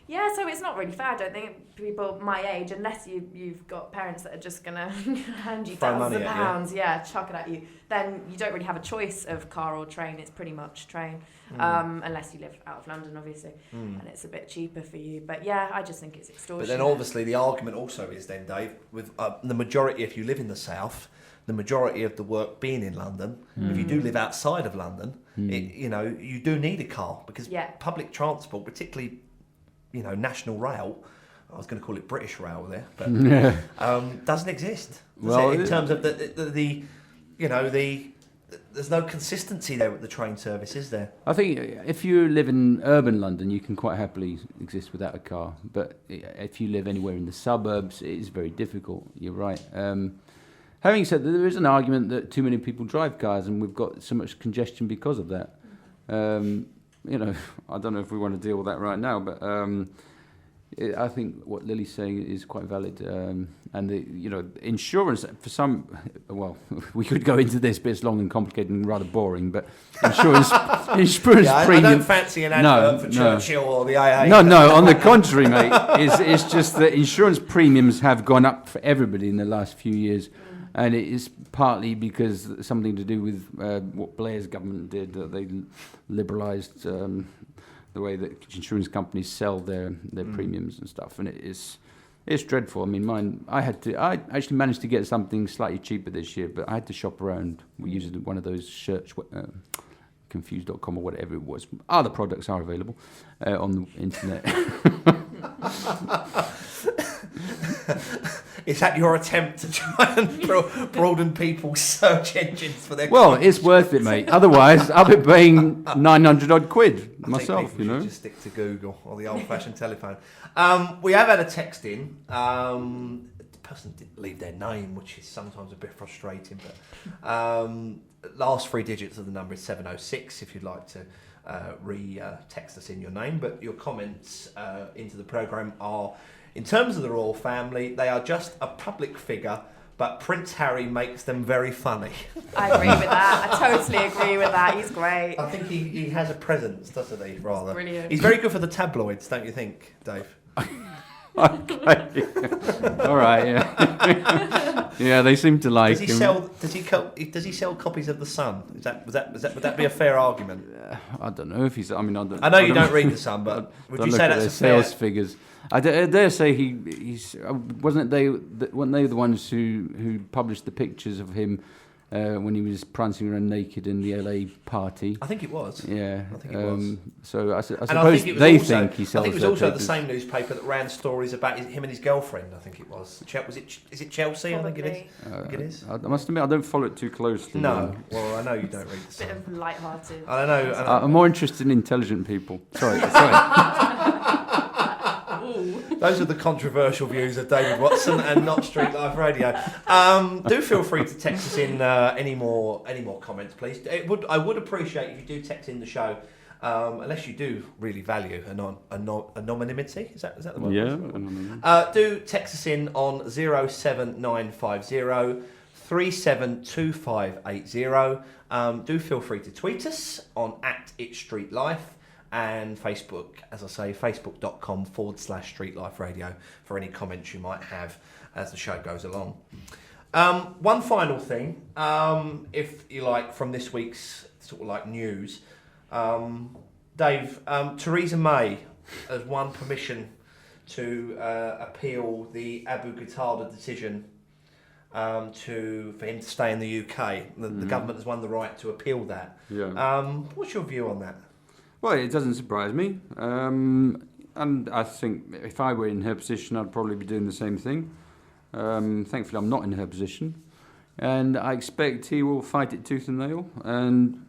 Yeah, so it's not really fair, I don't think, people my age, unless you've got parents that are just going to hand you thousands of pounds, chuck it at you, then you don't really have a choice of car or train. It's pretty much train, unless you live out of London, obviously, and it's a bit cheaper for you. But yeah, I just think it's extortionate. But then obviously the argument also is then, Dave, with the majority, if you live in the south, the majority of the work being in London, if you do live outside of London, you do need a car because public transport, particularly national rail, I was going to call it British Rail there, but doesn't exist. In terms of the there's no consistency there with the train service, is there? I think if you live in urban London, you can quite happily exist without a car. But if you live anywhere in the suburbs, it is very difficult. You're right. Having said that, there is an argument that too many people drive cars, and we've got so much congestion because of that. I don't know if we want to deal with that right now, but I think what Lily's saying is quite valid. And the insurance for some, well, we could go into this, but it's long and complicated and rather boring. But insurance premium. I don't fancy an advert for Churchill or the AA. No. On the contrary, mate, it's just that insurance premiums have gone up for everybody in the last few years. And it is partly because something to do with what Blair's government did, that they liberalised the way that insurance companies sell their premiums and stuff, and it's dreadful. I mean, I actually managed to get something slightly cheaper this year, but I had to shop around. We used one of those search confused.com or whatever it was. Other products are available on the internet. Is that your attempt to try and broaden people's search engines for their Well, it's worth it, mate. Otherwise, I'll be paying 900 odd quid myself, you know. Just stick to Google or the old-fashioned telephone. We have had a text in. The person didn't leave their name, which is sometimes a bit frustrating. But last 3 digits of the number is 706 if you'd like to text us in your name. But your comments into the programme are... In terms of the royal family, they are just a public figure, but Prince Harry makes them very funny. I agree with that. I totally agree with that. He's great. I think he has a presence, doesn't he, rather? Brilliant. He's very good for the tabloids, don't you think, Dave? Okay. All right. Yeah. Yeah, they seem to like him. Does he sell copies of the Sun? Would that be a fair argument? I don't know if he's. I mean, I know you don't read the Sun, but would you say that's a fair sales figures? I dare say he's weren't they the ones who published the pictures of him when he was prancing around naked in the LA party? I think it was. Yeah, I think it was. So I suppose think he sells. I think it was their also papers. the same newspaper that ran stories about him and his girlfriend. I think it was. Is it Chelsea? Probably. I think it is. I must admit, I don't follow it too closely. No, well, I know you don't read the Sun. Bit of light-hearted. I know. I'm more interested in intelligent people. Sorry. Those are the controversial views of David Watson and not Street Life Radio. Do feel free to text us in any more comments, please. I would appreciate if you do text in the show, unless you do really value anonymity. Is that the word? Yeah. Do text us in on 07950 372580. Do feel free to tweet us on @ItStreetLife. And Facebook, as I say, facebook.com/Street Life Radio for any comments you might have as the show goes along. One final thing, if you like, from this week's sort of like news, Dave, Theresa May has won permission to appeal the Abu Qatada decision for him to stay in the UK. The government has won the right to appeal that. Yeah. What's your view on that? Well, it doesn't surprise me. And I think if I were in her position, I'd probably be doing the same thing. Thankfully, I'm not in her position. And I expect he will fight it tooth and nail. And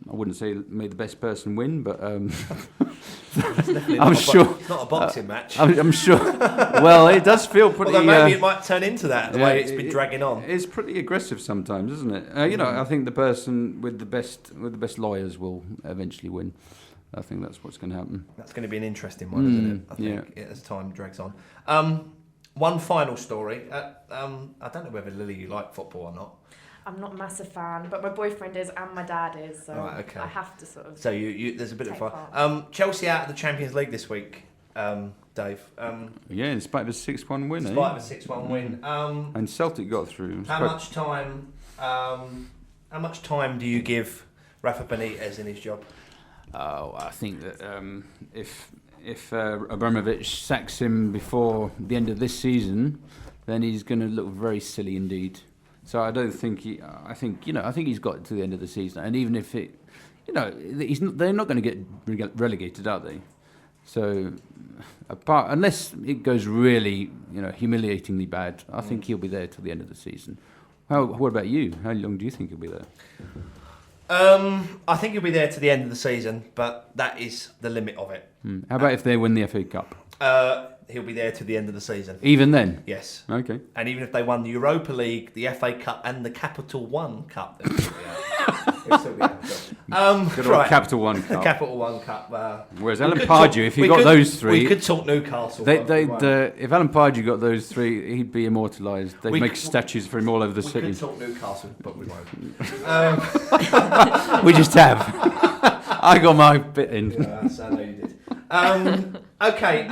I wouldn't say may the best person win, but I'm sure It's not a boxing match. I'm sure. Well, it does feel pretty. Although maybe it might turn into that the way it's been dragging on. It's pretty aggressive sometimes, isn't it? I think the person with the best lawyers will eventually win. I think that's what's going to happen. That's going to be an interesting one, isn't it? I think as time drags on. One final story. I don't know whether Lily you like football or not. I'm not a massive fan, but my boyfriend is and my dad is, so Right, okay. I have to sort of. So there's a bit of Take fun. part. Chelsea out of the Champions League this week, Dave. Yeah, in spite of a 6-1 win, In spite of a 6-1 win. And Celtic got through. How much time do you give Rafa Benitez in his job? Oh, I think that if Abramovich sacks him before the end of this season, then he's going to look very silly indeed. So I don't think I think he's got to the end of the season, and even if they're not going to get relegated, are they? So unless it goes really, humiliatingly bad, I think he'll be there till the end of the season. What about you? How long do you think he'll be there? I think he'll be there to the end of the season, but that is the limit of it. How about if they win the FA Cup? He'll be there to the end of the season. Even then? Yes. Okay. And even if they won the Europa League, the FA Cup, and the Capital One Cup, then he'll still be out. Good old Capital One Cup. The Capital One Cup. Whereas Alan Pardew, if he got those three, we could talk Newcastle. if Alan Pardew got those three, he'd be immortalised. They'd make statues for him all over the city. We could talk Newcastle, but we won't. We just have. I got my bit in. Yes, I know you did. Okay.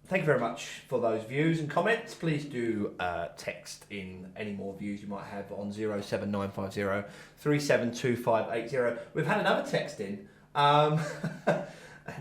Thank you very much for those views and comments. Please do text in any more views you might have on 07950 372580. We've had another text in.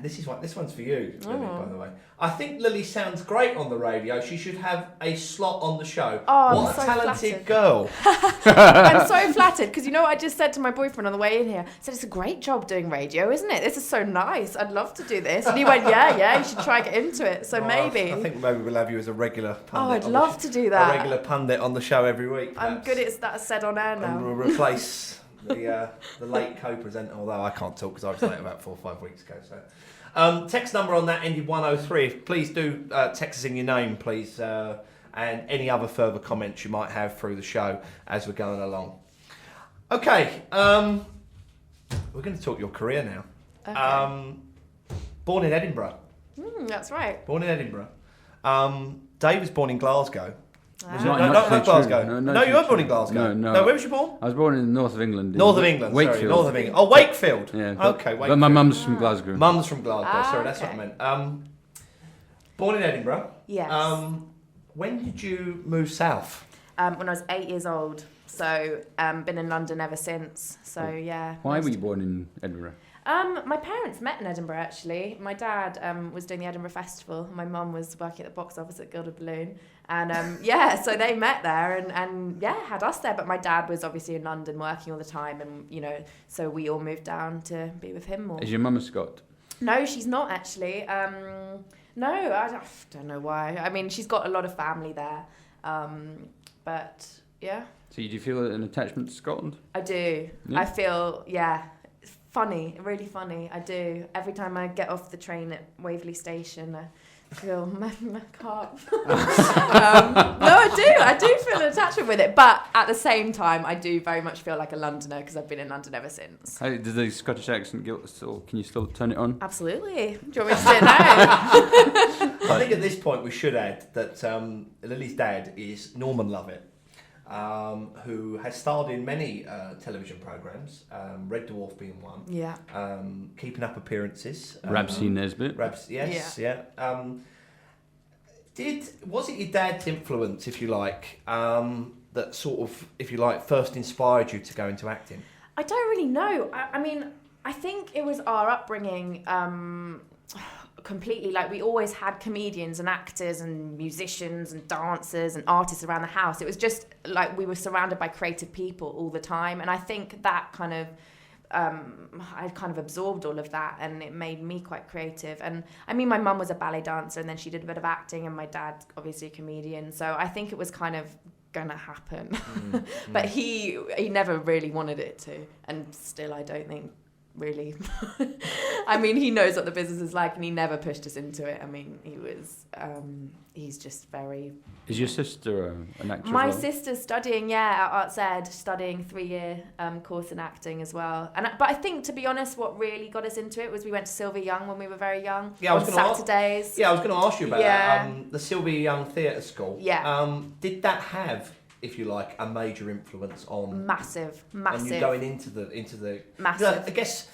This one's for you, Lily, by the way. I think Lily sounds great on the radio. She should have a slot on the show. Oh, what I'm a so talented flattered. girl. I'm so flattered because what I just said to my boyfriend on the way in here? I said, it's a great job doing radio, isn't it? This is so nice. I'd love to do this. And he went, yeah, you should try and get into it. So maybe. I think maybe we'll have you as a regular pundit. Oh, I'd love to do that. A regular pundit on the show every week. I'm good at that said on air now. And we'll replace the late co-presenter, although I can't talk because I was late about 4 or 5 weeks ago. So. Text number on that ended 103. Please do text us in your name, please, and any other further comments you might have through the show as we're going along. Okay, we're going to talk your career now. Okay. Born in Edinburgh. That's right. Born in Edinburgh. Dave was born in Glasgow. Not Glasgow. No, you were born in Glasgow. No. Where was you born? I was born in the north of England. North of England. Wakefield. Sorry, north of England. Oh, Wakefield. Yeah. Okay, Wakefield. But my mum's from Glasgow. Mum's from Glasgow. Sorry, that's what I okay. meant. Born in Edinburgh. Yes. When did you move south? When I was 8 years old. So been in London ever since. So yeah. Why were you born in Edinburgh? My parents met in Edinburgh actually. My dad was doing the Edinburgh Festival. My mum was working at the box office at Gilded Balloon. And so they met there and had us there. But my dad was obviously in London working all the time, and so we all moved down to be with him more. Is your mum a Scot? No, she's not actually. No, I don't know why. I mean, she's got a lot of family there. But yeah. So do you feel an attachment to Scotland? I do. Yeah. I feel, it's funny, really funny. I do. Every time I get off the train at Waverley Station, I feel my heart. No, I do feel an attachment with it. But at the same time, I do very much feel like a Londoner because I've been in London ever since. How does the Scottish accent can you still turn it on? Absolutely. Do you want me to do it now? I think at this point we should add that Lily's dad is Norman Lovett, who has starred in many television programmes, Red Dwarf being one. Yeah. Keeping Up Appearances. Ramsay Nesbitt. Yes, yeah. Was it your dad's influence, if you like, that sort of, if you like, first inspired you to go into acting? I don't really know. I mean, I think it was our upbringing completely. Like, we always had comedians and actors and musicians and dancers and artists around the house. It was just like we were surrounded by creative people all the time. And I think that kind of, I kind of absorbed all of that, and it made me quite creative. And I mean, my mum was a ballet dancer, and then she did a bit of acting, and my dad's obviously a comedian. So I think it was kind of gonna happen. But he never really wanted it to, and still I don't think really. I mean, he knows what the business is like, and he never pushed us into it. I mean, he's just very. Is your sister an actress? My sister's studying, at Arts Ed, studying 3-year course in acting as well. But I think, to be honest, what really got us into it was we went to Sylvia Young when we were very young. Yeah, I was on gonna Saturdays. I was going to ask you about that. The Sylvia Young Theatre School. Yeah. Did that have, if you like, a major influence on Massive. And you going into the Massive. I guess,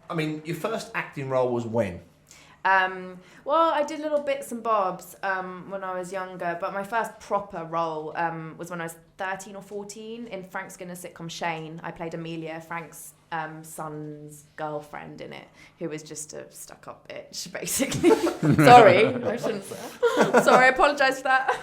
I mean, your first acting role was when? Well, I did little bits and bobs when I was younger, but my first proper role was when I was 13 or 14 in Frank Skinner's sitcom Shane. I played Amelia, Frank's son's girlfriend in it, who was just a stuck-up bitch, basically. Sorry, I shouldn't say. Sorry, I apologise for that.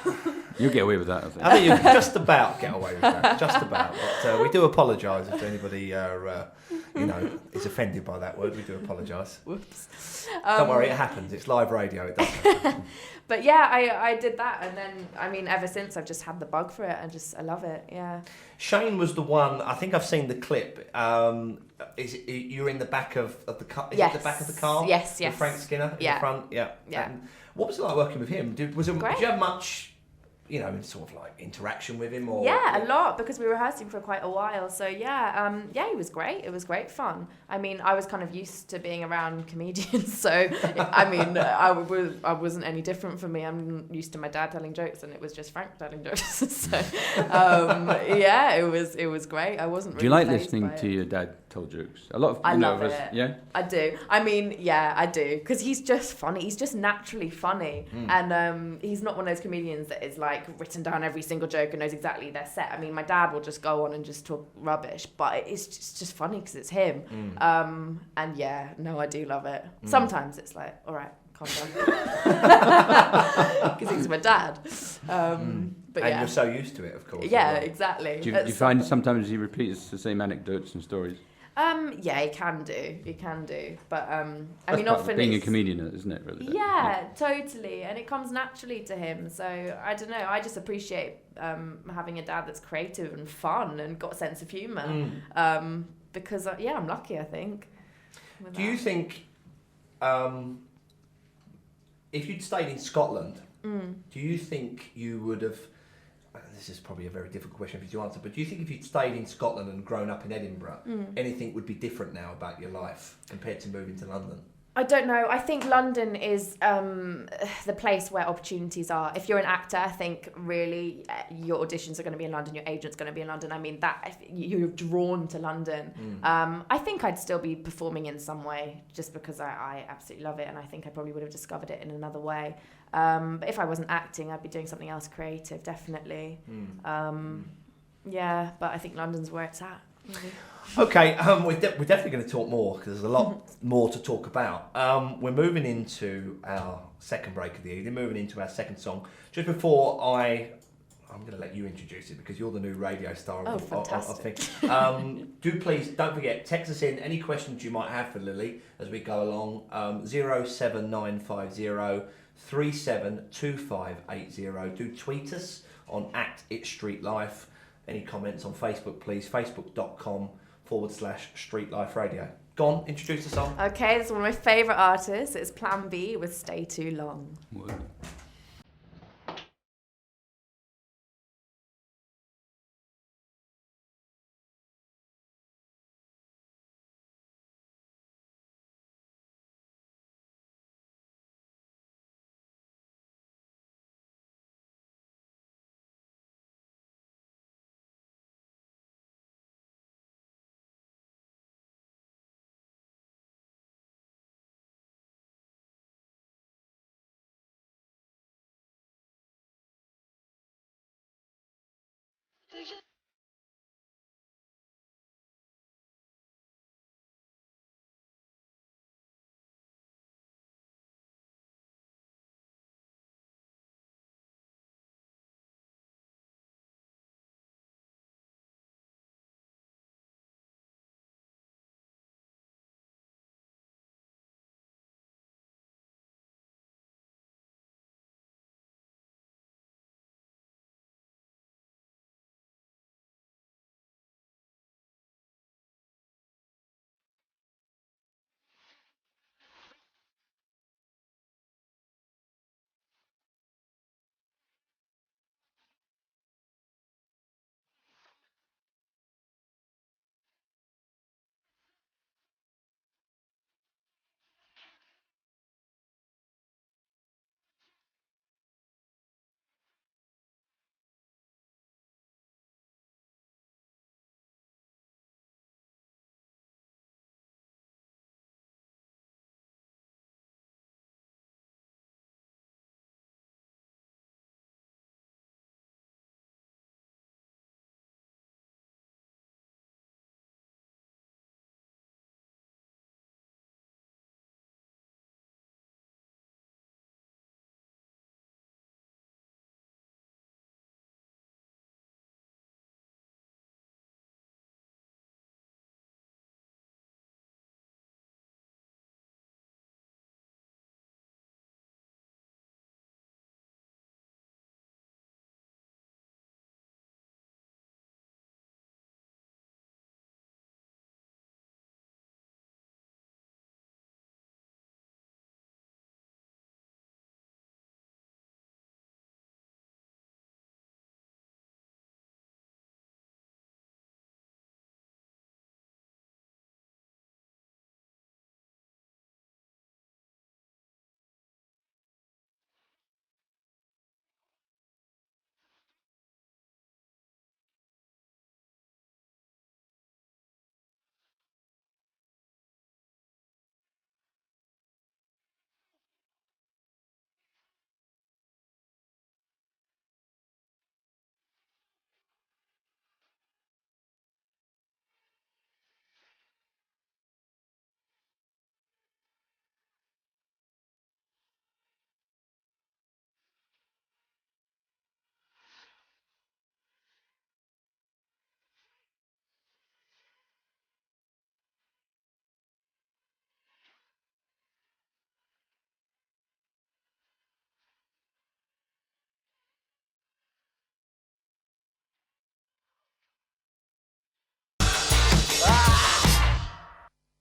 You'll get away with that, I think. I think you just about get away with that, just about. But we do apologise if anybody, is offended by that word. We do apologise. Whoops. Don't worry, it happens. It's live radio. It does happen. But yeah, I did that, and then I mean, ever since I've just had the bug for it. I love it. Yeah. Shane was the one. I think I've seen the clip. You're in the back of the car. Is Yes. it the back of the car? Yes. With Frank Skinner in the front. Yeah. Yeah. And what was it like working with him? Did you have much, sort of like interaction with him? Or Yeah, a lot, because we were rehearsing for quite a while. So yeah, he was great. It was great fun. I mean, I was kind of used to being around comedians, so I mean, I wasn't any different for me. I'm used to my dad telling jokes, and it was just Frank telling jokes. So yeah, it was great. I wasn't. Do you really like fazed listening by to it. your dad tell jokes? A lot of I love us, it. yeah. I do. I mean, yeah, I do, because he's just funny. He's just naturally funny, and he's not one of those comedians that is like written down every single joke and knows exactly their set. I mean, my dad will just go on and just talk rubbish, but it's just funny because it's him. And yeah, no, I do love it. Sometimes it's like, all right, calm down, because he's my dad. But and yeah, you're so used to it, of course. yeah, as well. exactly. Do you find sometimes he repeats the same anecdotes and stories? Yeah, he can do. But I That's mean, part of often being a it's- comedian, isn't it? Really. Yeah, totally, and it comes naturally to him. So I don't know. I just appreciate having a dad that's creative and fun and got a sense of humour. Because I'm lucky, I think. Do you think, if you'd stayed in Scotland, do you think you would have? This is probably a very difficult question for you to answer, but do you think if you'd stayed in Scotland and grown up in Edinburgh, anything would be different now about your life compared to moving to London? I don't know. I think London is the place where opportunities are. If you're an actor, I think really your auditions are going to be in London, your agent's going to be in London. I mean, that you're drawn to London. I think I'd still be performing in some way just because I absolutely love it, and I think I probably would have discovered it in another way. But if I wasn't acting, I'd be doing something else creative, definitely. Yeah, but I think London's where it's at. Really. Okay, we're definitely going to talk more because there's a lot more to talk about. We're moving into our second break of the evening, moving into our second song. Just before I'm going to let you introduce it because you're the new radio star. Oh, fantastic. Don't forget, text us in any questions you might have for Lily as we go along. 07950 372580. Do tweet us on @ItStreetLife. Any comments on Facebook, please? Facebook.com/StreetLifeRadio. Go on, introduce the song. Okay, this is one of my favourite artists. It's Plan B with Stay Too Long. Word.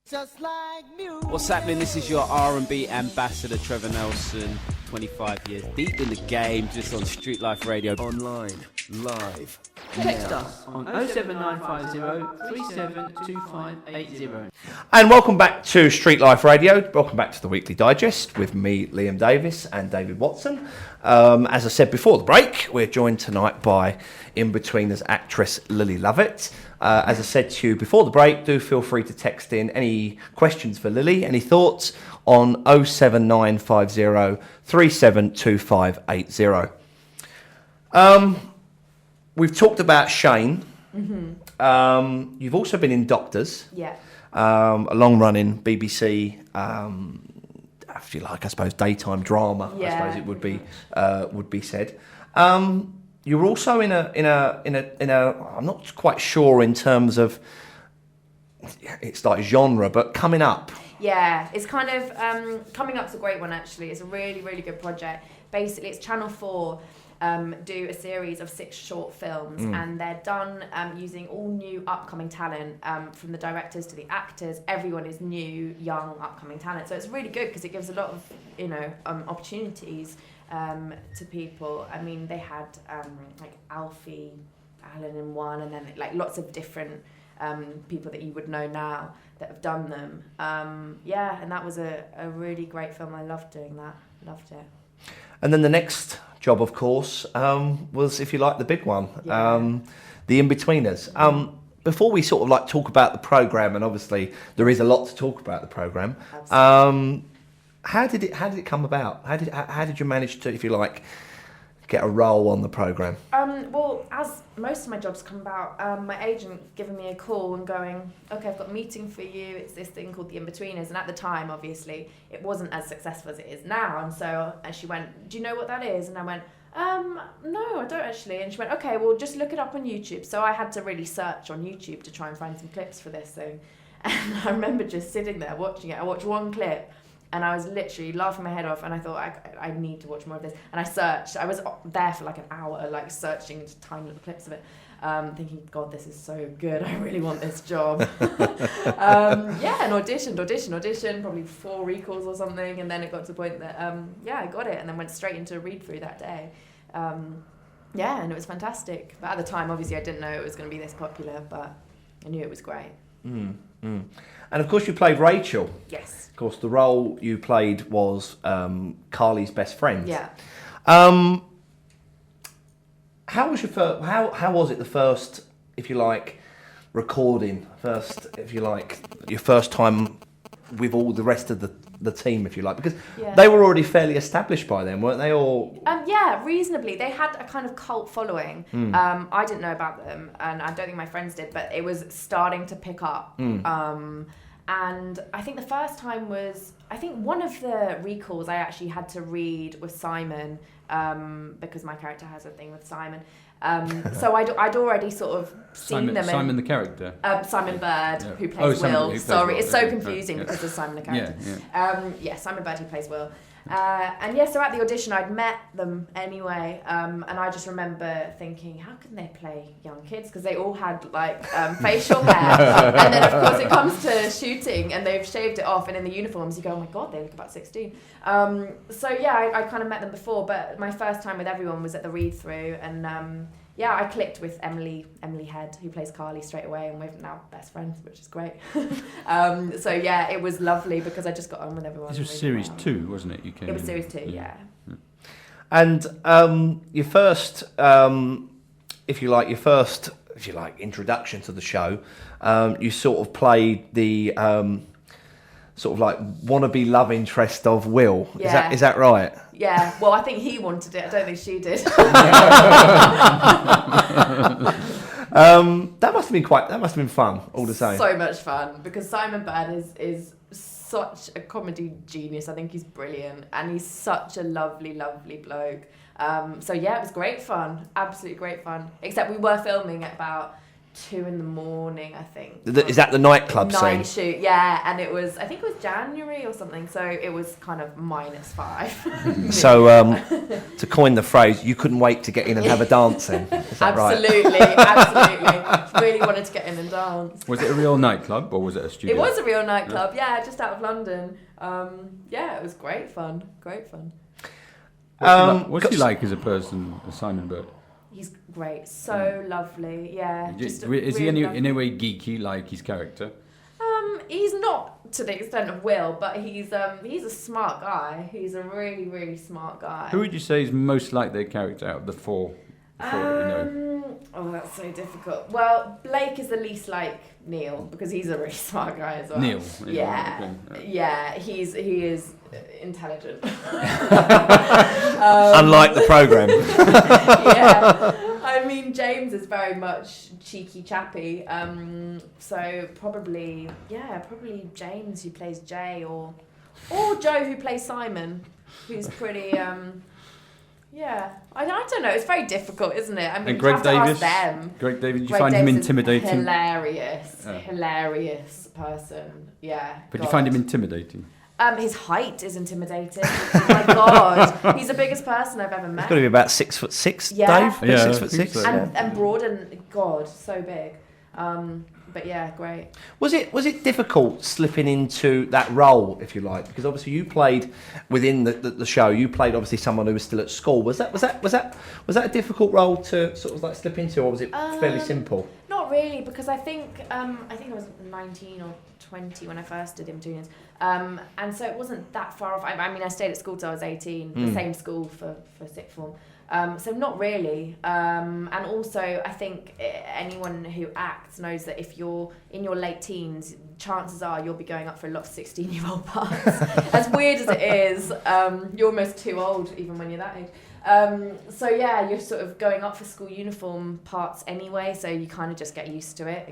Just like music. What's happening? This is your R&B ambassador, Trevor Nelson. 25 years deep in the game, just on Street Life Radio. Online, live. Text us on 07950 372580. And welcome back to Street Life Radio. Welcome back to the Weekly Digest with me, Liam Davis, and David Watson. As I said before the break, we're joined tonight by In-Betweeners actress Lily Lovett. As I said to you before the break, do feel free to text in any questions for Lily, any thoughts on 07950 372580. We've talked about Shane. You've also been in Doctors. Yeah. A long-running BBC, if you like, I suppose, daytime drama. I Yeah, suppose it would be said. You're also in a. I'm not quite sure in terms of. It's like genre, but coming up. Yeah, it's kind of coming up's a great one actually. It's a really, really good project. Basically, it's Channel 4 do a series of 6 short films, and they're done using all new upcoming talent, from the directors to the actors. Everyone is new, young, upcoming talent. So it's really good because it gives a lot of opportunities to people. I mean, they had like Alfie Allen in one, and then like lots of different people that you would know now that have done them. Yeah, and that was a really great film. I loved doing that. Loved it. And then the next job, of course, was, if you like, the big one, Yeah. the In-Betweeners. Before we sort of like talk about the programme, and obviously there is a lot to talk about the programme. How did it come about? How did you manage to, if you like, get a role on the programme? Well, as most of my jobs come about, my agent giving me a call and going, okay, I've got a meeting for you. It's this thing called the In-Betweeners. And at the time, obviously, it wasn't as successful as it is now. And she went, do you know what that is? And I went, no, I don't actually. And she went, okay, well, just look it up on YouTube. So I had to really search on YouTube to try and find some clips for this thing. And I remember just sitting there watching it. I watched one clip, and I was literally laughing my head off, and I thought, I need to watch more of this. And I searched. I was there for like an hour, like searching tiny little clips of it, thinking, God, this is so good. I really want this job. Yeah, and auditioned, probably 4 recalls or something. And then it got to the point that, I got it, and then went straight into a read-through that day. Yeah, and it was fantastic. But at the time, obviously, I didn't know it was going to be this popular, but I knew it was great. And of course, you played Rachel. Yes. Of course, the role you played was Carly's best friend. Yeah. How was how was it the first, if you like, recording? First, if you like, your first time with all the rest of the team, if you like, because they were already fairly established by then, weren't they? Or yeah, reasonably. They had a kind of cult following. I didn't know about them, and I don't think my friends did, but it was starting to pick up. And I think the first time was, I think one of the recalls I actually had to read was Simon, because my character has a thing with Simon. So I'd already sort of seen them. Simon the character? Simon Bird, who plays Will. Sorry, it's so confusing Yeah. because there's Simon the character. Yeah. Simon Bird, who plays Will. And yeah, so at the audition, I'd met them anyway, and I just remember thinking, how can they play young kids? Because they all had like facial hair, and then of course it comes to shooting, and they've shaved it off, and in the uniforms, you go, oh my God, they look about 16. So yeah, I kind of met them before, but my first time with everyone was at the read-through, and yeah, I clicked with Emily Head, who plays Carly, straight away, and we're now best friends, which is great. So yeah, it was lovely because I just got on with everyone. This was really series well. 2, wasn't it? You came It was in. series 2, yeah. and your first, if you like, introduction to the show, you sort of played the sort of like wannabe love interest of Will. Yeah. Is that right? Yeah, well, I think he wanted it. I don't think she did. That must have been fun, all the same. So much fun, because Simon Bird is such a comedy genius. I think he's brilliant, and he's such a lovely, lovely bloke. So yeah, it was great fun. Absolutely great fun. Except we were filming at about 2 a.m, I think. Is that the nightclub Night scene? shoot, yeah, and I think it was January or something, so it was kind of -5. So, to coin the phrase, you couldn't wait to get in and have a dance in. Is that absolutely, right? absolutely. Really wanted to get in and dance. Was it a real nightclub or was it a studio? It was a real nightclub, yeah, just out of London. Yeah, it was great fun, great fun. What's he like as a person, Simon Bird? He's great, so lovely, yeah. Is really he in lovely. any way geeky like his character? He's not to the extent of Will, but he's a smart guy. He's a really, really smart guy. Who would you say is most like their character out of the four that you know? Oh, that's so difficult. Well, Blake is the least like Neil because he's a really smart guy as well. Neil. Yeah, okay. yeah, he is intelligent. Unlike the programme. Yeah, I mean James is very much cheeky chappy. So probably James who plays Jay or Joe who plays Simon, who's pretty. Yeah, I don't know. It's very difficult, isn't it? I mean, And Greg you have to Davis. ask them. Greg Davis, did you Greg find him Davis is intimidating? Hilarious person. Yeah. But God. you find him intimidating? His height is intimidating. Oh my God, he's the biggest person I've ever met. He's got to be about 6'6", Yeah. Dave? Yeah, 6'6". so. And broad and God, so big. But yeah, great. Was it difficult slipping into that role, if you like? Because obviously you played within the show. You played obviously someone who was still at school. Was that a difficult role to sort of like slip into, or was it fairly simple? Not really, because I think I was 19 or 20 when I first did In-Betweeners. And so it wasn't that far off. I mean, I stayed at school till I was 18, the same school for sixth form. So not really. And also, I think anyone who acts knows that if you're in your late teens, chances are you'll be going up for a lot of 16-year-old parts. As weird as it is, you're almost too old, even when you're that age. So yeah, you're sort of going up for school uniform parts anyway, so you kind of just get used to it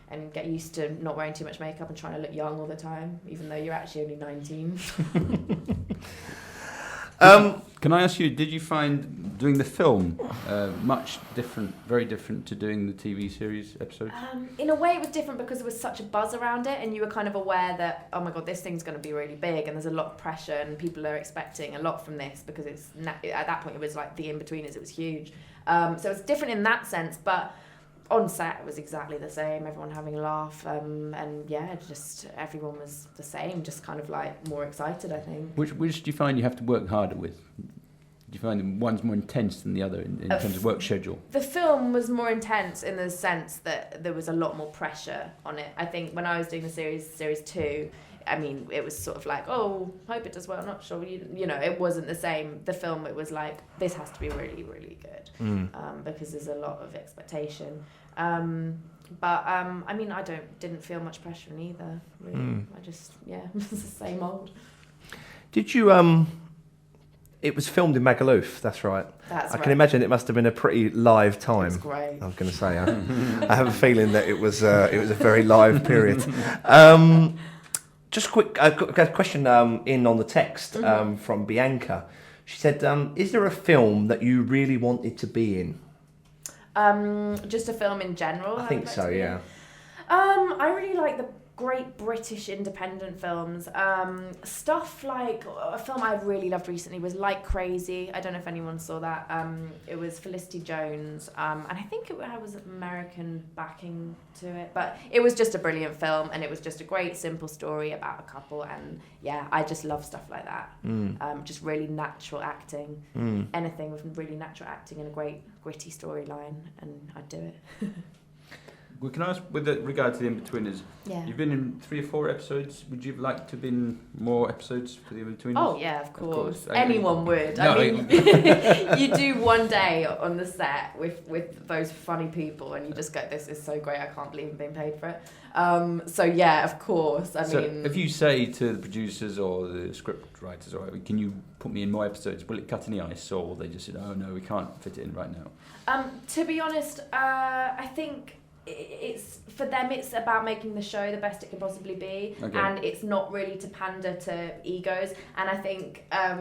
and get used to not wearing too much makeup and trying to look young all the time, even though you're actually only 19. Can I ask you, did you find doing the film very different to doing the TV series episodes? In a way it was different because there was such a buzz around it and you were kind of aware that, oh my God, this thing's going to be really big and there's a lot of pressure and people are expecting a lot from this because at that point it was like the In-Betweeners, it was huge. So it's different in that sense, but on set it was exactly the same, everyone having a laugh, and yeah, just everyone was the same, just kind of like more excited, I think. Which do you find you have to work harder with? Do you find them one's more intense than the other in terms of work schedule? The film was more intense in the sense that there was a lot more pressure on it. I think when I was doing the series 2, I mean, it was sort of like, oh, hope it does well, not sure. You know, it wasn't the same. The film, it was like, this has to be really, really good because there's a lot of expectation. I mean, I didn't feel much pressure in either, really. I just, it was the same old. Did you, it was filmed in Magaluf, that's right. That's I right. can imagine it must have been a pretty live time. It was great. I was going to say, I have a feeling that it was a very live period. Just quick, I've got a question in on the text from Bianca. She said, is there a film that you really wanted to be in? Just a film in general? I think so, yeah. I really like the great British independent films. Stuff like a film I really loved recently was Like Crazy. I don't know if anyone saw that. It was Felicity Jones, and I think it was American backing to it, but it was just a brilliant film, and it was just a great simple story about a couple, and yeah, I just love stuff like that. Just really natural acting, anything with really natural acting and a great gritty storyline, and I'd do it. Well, can I ask, with regard to the In-Betweeners, Yeah. you've been in 3 or 4 episodes. Would you have liked to have been in more episodes for the In-Betweeners? Oh yeah, of course. I Anyone would. No, I mean, you do one day on the set with those funny people, and you just go, "This is so great! I can't believe I'm being paid for it." So yeah, of course. I mean, if you say to the producers or the script writers, or whatever, can you put me in more episodes? Will it cut any ice, or will they just say, "Oh no, we can't fit it in right now"? To be honest, I think it's for them. It's about making the show the best it can possibly be, and it's not really to pander to egos. And I think, I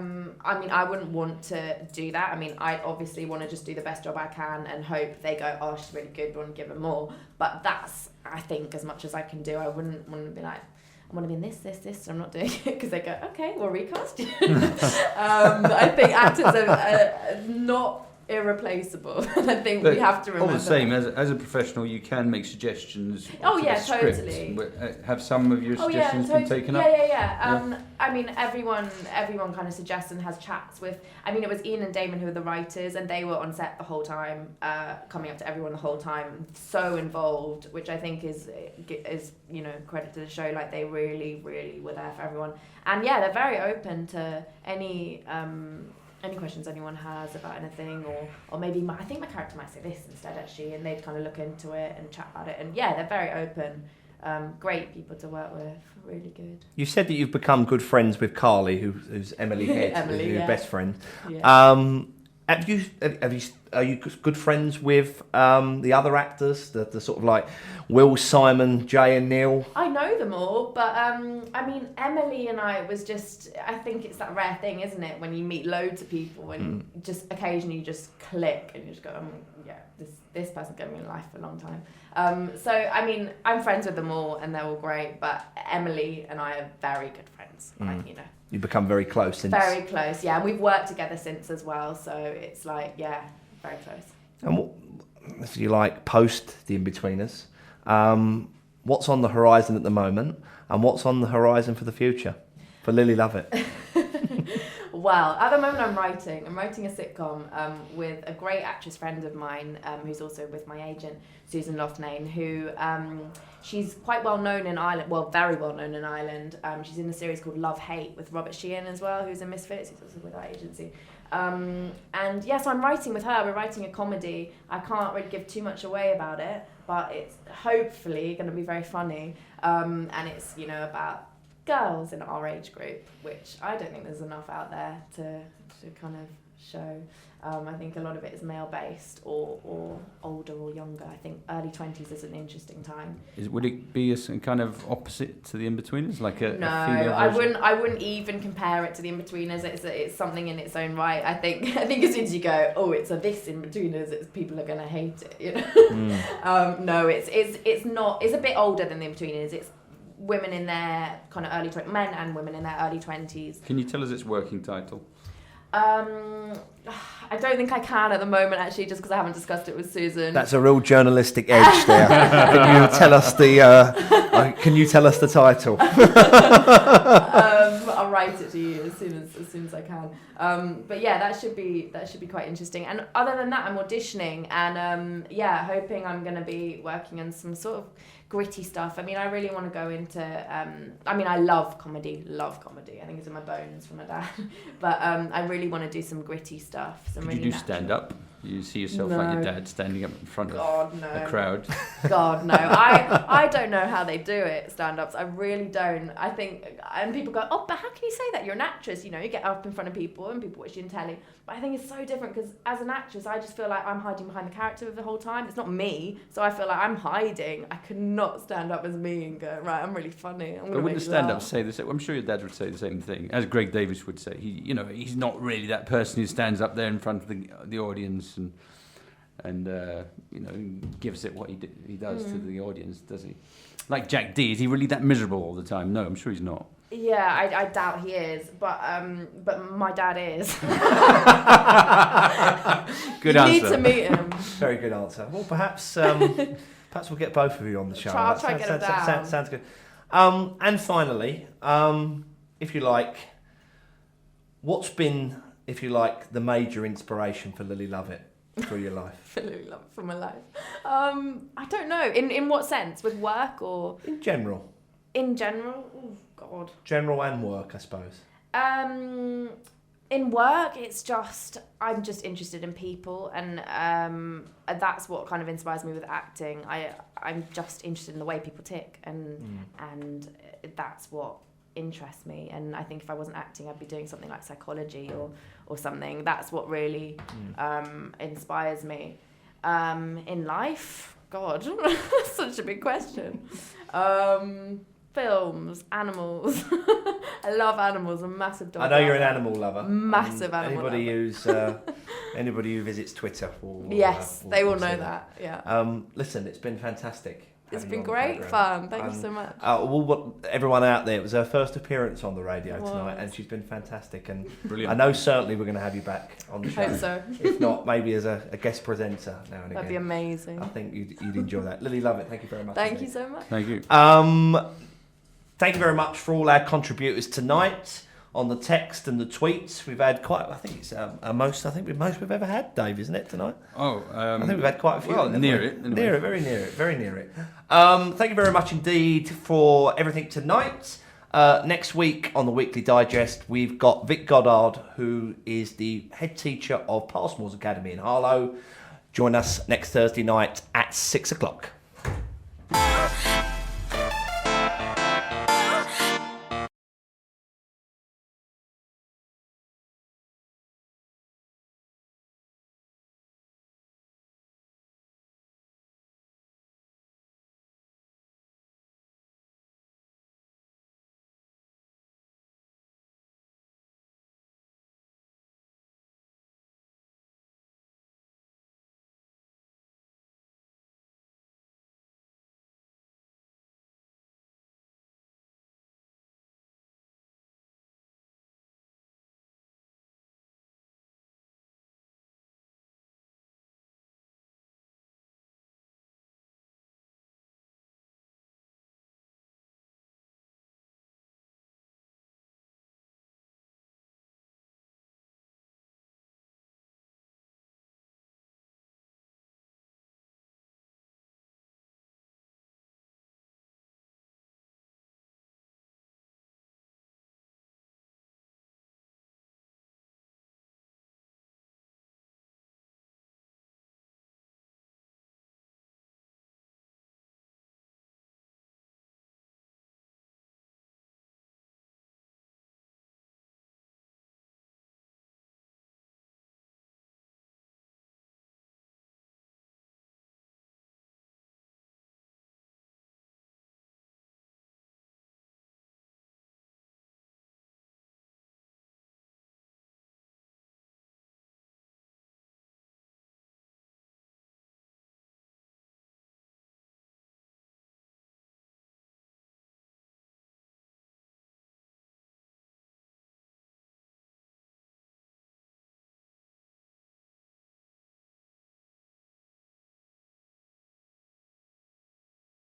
mean, I wouldn't want to do that. I mean, I obviously want to just do the best job I can and hope they go, "Oh, she's really good. We want to give her more." But that's, I think, as much as I can do. I wouldn't want to be like, I want to be in this, and I'm not doing it because they go, "Okay, we'll recast you." I think actors are not irreplaceable, and I think we have to remember. All the same, as a professional, you can make suggestions. Oh to yeah, the script. totally. Have some of your suggestions been taken up? Yeah. I mean, everyone kind of suggests and has chats with. I mean, it was Ian and Damon who were the writers, and they were on set the whole time, coming up to everyone the whole time, so involved, which I think is credit to the show. Like, they really, really were there for everyone, and yeah, they're very open to any any questions anyone has about anything, or maybe I think my character might say this instead actually, and they'd kind of look into it and chat about it. And yeah, they're very open. Great people to work with, really good. You said that you've become good friends with Carly, who's Emily Head, Emily, your yeah. best friend. Yeah. Are you good friends with the other actors, the sort of like Will, Simon, Jay and Neil? I know them all, but I mean, Emily and I was just, I think it's that rare thing, isn't it, when you meet loads of people and just occasionally you just click and you just go, yeah, this person's going to be in life for a long time. So, I mean, I'm friends with them all and they're all great, but Emily and I are very good friends, you know. You've become very close since. Very close, yeah, and we've worked together since as well, so it's like, yeah, very close. And what, if you like, post the In-Betweeners, what's on the horizon at the moment and what's on the horizon for the future for Lily Lovett? Well, at the moment I'm writing a sitcom with a great actress friend of mine who's also with my agent, Susan Loughnane, who she's quite well known in Ireland, well, very well known in Ireland. She's in a series called Love Hate with Robert Sheehan as well, who's in Misfits, who's also with our agency. And yeah, so I'm writing with her, we're writing a comedy. I can't really give too much away about it, but it's hopefully going to be very funny. And it's, you know, about girls in our age group, which I don't think there's enough out there to kind of show. I think a lot of it is male-based or older or younger. I think early 20s is an interesting time. Would it be a kind of opposite to the In-Betweeners, like a No, a female I version? wouldn't even compare it to the In-Betweeners. It's something in its own right. I think as soon as you go, oh, it's a this In-Betweeners, people are gonna hate it. You know? No, it's not. It's a bit older than the In-Betweeners. It's women in their kind of early 20s, men and women in their early 20s. Can you tell us its working title? I don't think I can at the moment, actually, just because I haven't discussed it with Susan. That's a real journalistic edge there. Can you tell us the title? I'll write it to you as soon as I can. But yeah, that should be quite interesting. And other than that, I'm auditioning and yeah, hoping I'm going to be working on some sort of gritty stuff. I mean, I really want to go into. I mean, I love comedy. I think it's in my bones from my dad. But I really want to do some gritty stuff. Could you do stand up? You see yourself like your dad standing up in front of a crowd? God, no. I don't know how they do it, stand-ups. I really don't. I think, and people go, oh, but how can you say that? You're an actress, you know, you get up in front of people and people watch you in telly. But I think it's so different because as an actress, I just feel like I'm hiding behind the character the whole time. It's not me, so I feel like I'm hiding. I could not stand up as me and go, right, I'm really funny. But wouldn't the stand-ups say the same? I'm sure your dad would say the same thing, as Greg Davies would say. He's not really that person who stands up there in front of the audience and gives it what he does to the audience, does he? Like Jack D, is he really that miserable all the time? No, I'm sure he's not. Yeah, I doubt he is, but my dad is. Good you answer. need to meet him. Very good answer. Well, perhaps we'll get both of you on the show. I'll try to get him down. Sounds good. And finally, if you like, what's been, if you like, the major inspiration for Lily Lovett through your life? Lily Lovett for my life. I don't know. In what sense? With work or? In general. In general? Oh, God. General and work, I suppose. In work, it's just, I'm just interested in people, and that's what kind of inspires me with acting. I'm just interested in the way people tick, and that's what interests me. And I think if I wasn't acting, I'd be doing something like psychology or something. That's what really inspires me. In life, God, such a big question. Films, animals. I love animals. I'm a massive dog. I know you're an animal lover. Massive animal lover. Anybody who visits Twitter will. They will know that. Yeah. Listen, it's been fantastic. It's been great fun. Thank you so much. Everyone out there, it was her first appearance on the radio tonight, and she's been fantastic. And brilliant. I know certainly we're going to have you back on the show. Hope so. If not, maybe as a guest presenter now and again. That'd be amazing. I think you'd enjoy that. Lily Lovett, thank you very much. Thank you so much. Thank you. Thank you very much for all our contributors tonight on the text and the tweets. We've had quite. I think it's most we've ever had, Dave, isn't it, tonight? I think we've had quite a few. Well, near it. Anyway. Very near it. Very near it. Thank you very much indeed for everything tonight. Next week on the Weekly Digest, we've got Vic Goddard, who is the head teacher of Passmore's Academy in Harlow. Join us next Thursday night at 6 o'clock.